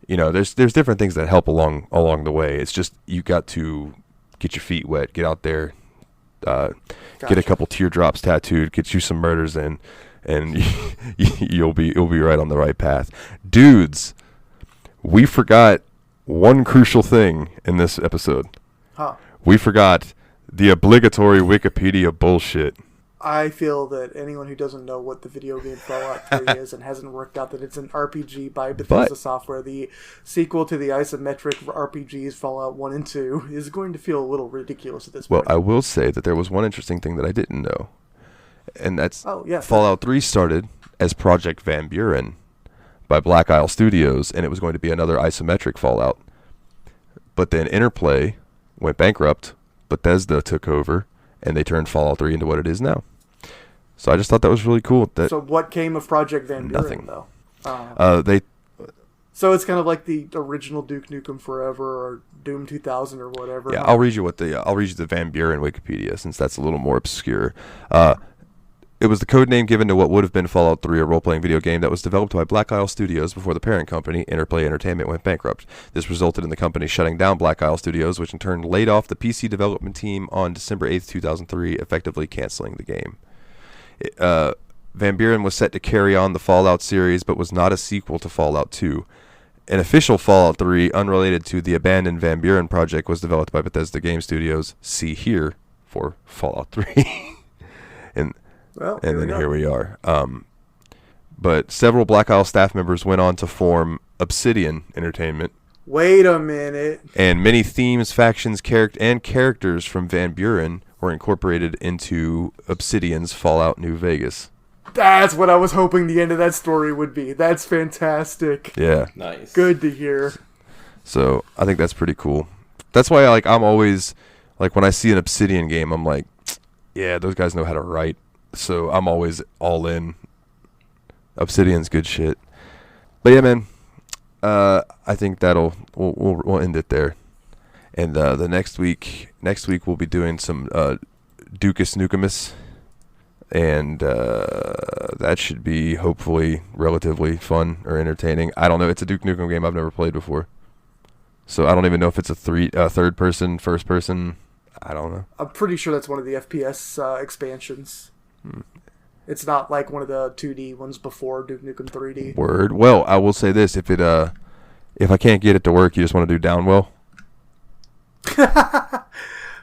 A: You know, there's different things that help along the way. It's just you got to get your feet wet, get out there. Get a couple teardrops tattooed, get you some murders in, and you'll be right on the right path. Dudes, we forgot one crucial thing in this episode.
C: Huh.
A: We forgot the obligatory Wikipedia bullshit.
C: I feel that anyone who doesn't know what the video game Fallout 3 is and hasn't worked out that it's an RPG by Bethesda Software, the sequel to the isometric RPGs Fallout 1 and 2, is going to feel a little ridiculous at this point.
A: Well, I will say that there was one interesting thing that I didn't know, and that's
C: yes,
A: Fallout 3 started as Project Van Buren by Black Isle Studios, and it was going to be another isometric Fallout. But then Interplay went bankrupt, Bethesda took over, and they turned Fallout 3 into what it is now. So I just thought that was really cool.
C: So what came of Project Van Buren,
A: nothing.
C: though? So it's kind of like the original Duke Nukem Forever or Doom 2000 or whatever.
A: Yeah, I'll read you the Van Buren Wikipedia, since that's a little more obscure. It was the code name given to what would have been Fallout 3, a role-playing video game that was developed by Black Isle Studios before the parent company, Interplay Entertainment, went bankrupt. This resulted in the company shutting down Black Isle Studios, which in turn laid off the PC development team on December 8th, 2003, effectively canceling the game. Van Buren was set to carry on the Fallout series, but was not a sequel to Fallout 2. An official Fallout 3, unrelated to the abandoned Van Buren project, was developed by Bethesda Game Studios. See here for Fallout 3. Here we are. But several Black Isle staff members went on to form Obsidian Entertainment.
C: Wait a minute.
A: And many themes, factions, characters from Van Buren were incorporated into Obsidian's Fallout New Vegas.
C: That's what I was hoping the end of that story would be. That's fantastic.
A: Yeah.
B: Nice.
C: Good to hear.
A: So I think that's pretty cool. That's why I'm always like, when I see an Obsidian game, I'm like, yeah, those guys know how to write. So I'm always all in. Obsidian's good shit. But yeah, man, I think we'll end it there. And the next week we'll be doing some Ducus Nukemus. and that should be hopefully relatively fun or entertaining. I don't know. It's a Duke Nukem game I've never played before, so I don't even know if it's a third person, first person. I don't know.
C: I'm pretty sure that's one of the FPS expansions. It's not like one of the 2D ones before Duke Nukem 3D.
A: Word. Well, I will say this: if I can't get it to work, you just want to do Downwell.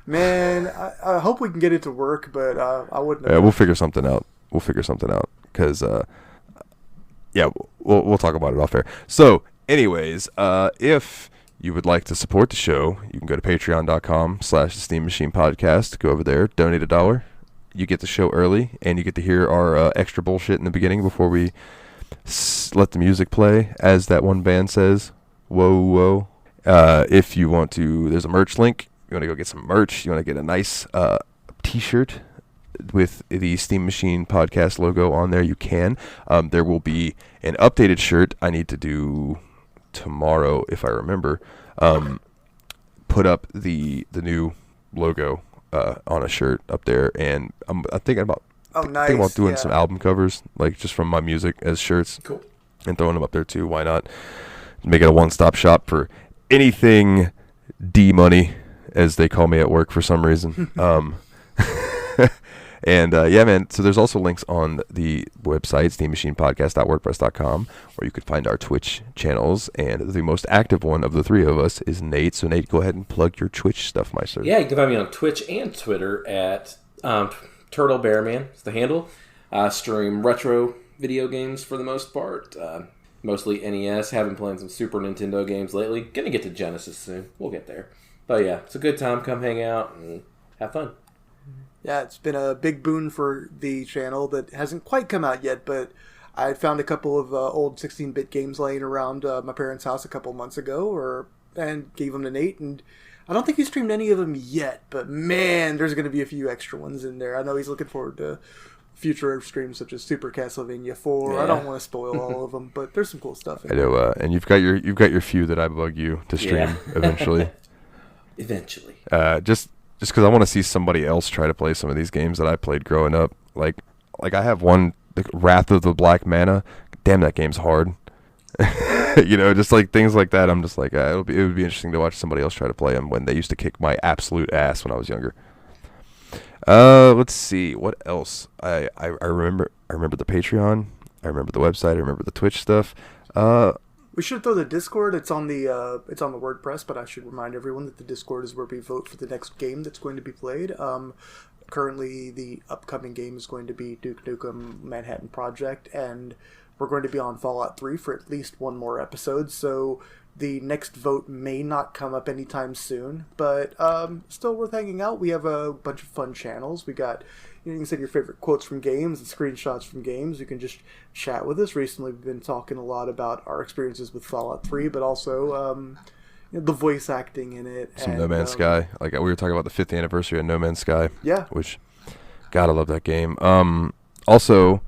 C: Man, I hope we can get it to work, but I wouldn't.
A: Yeah, we'll figure something out. Because we'll talk about it off air. So, anyways, if you would like to support the show, you can go to patreon.com/thesteammachine podcast. Go over there, donate $1. You get the show early, and you get to hear our extra bullshit in the beginning before we let the music play, as that one band says. Whoa, whoa. If you want to, there's a merch link. You want to go get some merch. You want to get a nice t-shirt with the Steam Machine podcast logo on there, you can. There will be an updated shirt I need to do tomorrow, if I remember. Put up the new logo on a shirt up there, and I'm thinking about doing some album covers, like just from my music as shirts.
B: Cool.
A: And throwing them up there too. Why not? Make it a one-stop shop for anything D-money, as they call me at work for some reason. And yeah, man, so there's also links on the website, steammachinepodcast.wordpress.com, where you could find our Twitch channels, and the most active one of the three of us is Nate. So Nate, go ahead and plug your Twitch stuff, my sir.
B: Yeah, you can find me on Twitch and Twitter at Turtle Bearman. It's the handle. Stream retro video games for the most part. Mostly NES. Have been playing some Super Nintendo games lately. Gonna get to Genesis soon. We'll get there. But yeah, it's a good time. Come hang out and have fun.
C: Yeah, it's been a big boon for the channel that hasn't quite come out yet, but I found a couple of old 16-bit games laying around my parents' house a couple months ago, and gave them to Nate, and I don't think he streamed any of them yet, but man, there's going to be a few extra ones in there. I know he's looking forward to future streams such as Super Castlevania 4. Yeah. I don't want to spoil all of them, but there's some cool stuff in there.
A: I know, and you've got your few that I bug you to stream eventually.
B: Eventually.
A: Just because I want to see somebody else try to play some of these games that I played growing up. Like I have one, the Wrath of the Black Mana. Damn, that game's hard. Just like things like that. I'm just like, it would be interesting to watch somebody else try to play them when they used to kick my absolute ass when I was younger. Let's see what else. I remember the Patreon. I remember the website. I remember the Twitch stuff.
C: We should throw the Discord. It's on the WordPress, but I should remind everyone that the Discord is where we vote for the next game that's going to be played. Currently, the upcoming game is going to be Duke Nukem Manhattan Project, and we're going to be on Fallout 3 for at least one more episode, so the next vote may not come up anytime soon, but still worth hanging out. We have a bunch of fun channels. We got, you can send your favorite quotes from games and screenshots from games. You can just chat with us. Recently, we've been talking a lot about our experiences with Fallout 3, but also the voice acting in it.
A: Some No Man's Sky. Like we were talking about the 5th anniversary of No Man's Sky.
C: Yeah.
A: Which, God, I love that game. Also,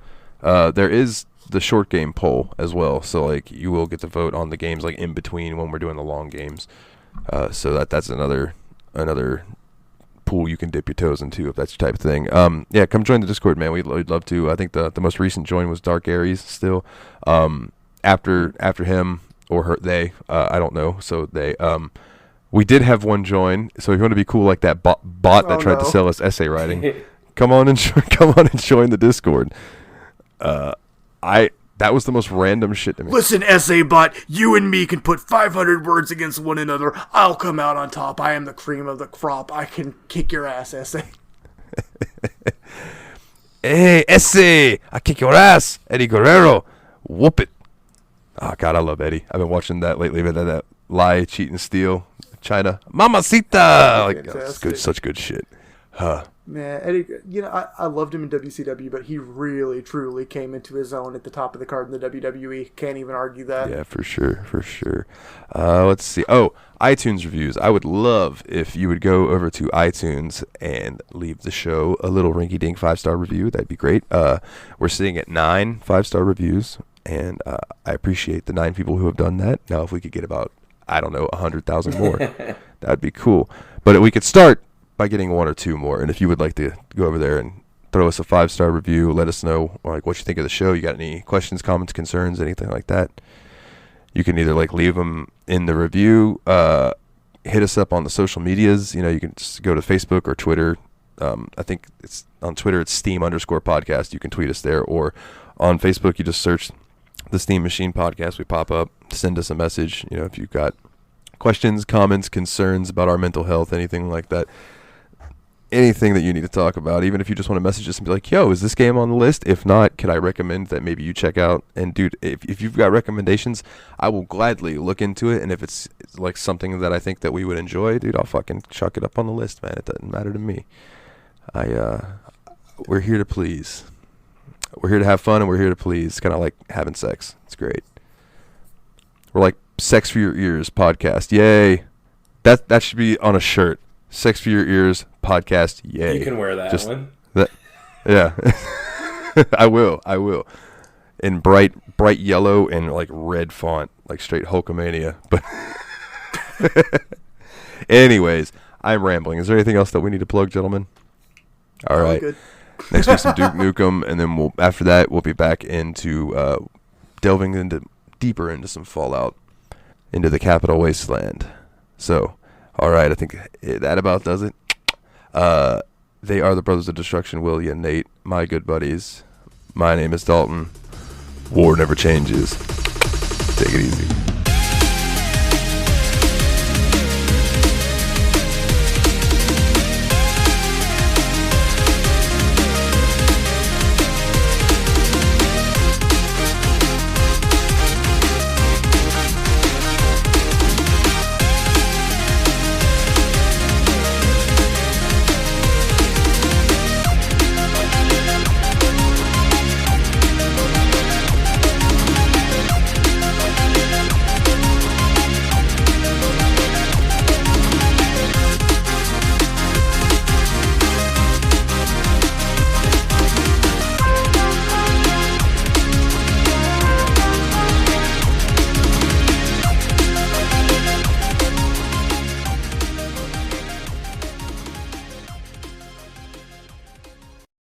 A: there is the short game poll as well. So like you will get to vote on the games like in between when we're doing the long games. So that's another pool you can dip your toes into if that's your type of thing. Yeah, come join the Discord, man. We'd love to. I think the most recent join was Dark Aries still. After him or her, they, I don't know. So they, we did have one join. So if you want to be cool like that bot that tried to sell us essay writing, come on and join the Discord. That was the most random shit to me.
C: Listen, essay bot, you and me can put 500 words against one another. I'll come out on top. I am the cream of the crop. I can kick your ass, essay.
A: Hey, essay! I kick your ass, Eddie Guerrero. Whoop it. Oh, God, I love Eddie. I've been watching that lately. That Lie, Cheat, and Steal. China. Mamacita! Like, it's good, such good shit.
C: Man, Eddie, I loved him in WCW, but he really, truly came into his own at the top of the card in the WWE. Can't even argue that.
A: Yeah, for sure. Let's see. Oh, iTunes reviews. I would love if you would go over to iTunes and leave the show a little rinky-dink 5-star review. That'd be great. We're sitting at 9 5-star reviews, and I appreciate the 9 people who have done that. Now, if we could get about, 100,000 more, that'd be cool. But we could start by getting 1 or 2 more. And if you would like to go over there and throw us a 5-star review. Let us know like what you think of the show. You got any questions, comments, concerns, anything like that? You can either like leave them in the review, hit us up on the social medias. You know, you can just go to Facebook or Twitter. I think it's on Twitter. It's Steam_podcast. You can tweet us there, or on Facebook, you just search the Steam Machine Podcast. We pop up. Send us a message. You know, if you've got questions, comments, concerns about our mental health, anything like that. Anything that you need to talk about, even if you just want to message us and be like, yo, is this game on the list? If not, can I recommend that maybe you check out? And dude, if you've got recommendations, I will gladly look into it. And if it's like something that I think that we would enjoy, dude, I'll fucking chuck it up on the list, man. It doesn't matter to me. We're here to please. We're here to have fun, and we're here to please. Kind of like having sex. It's great. We're like Sex for Your Ears podcast. Yay. That should be on a shirt. Sex for Your Ears podcast. Yay.
B: You can wear that one.
A: Yeah. I will. In bright yellow and like red font, like straight Hulkamania. But anyways, I'm rambling. Is there anything else that we need to plug, gentlemen? All right.
C: Good.
A: Next week some Duke Nukem, and then after that we'll be back into delving deeper into some Fallout, into the Capital Wasteland. So, all right, I think that about does it. They are the Brothers of Destruction, Willie and Nate, my good buddies. My name is Dalton. War never changes. Take it easy.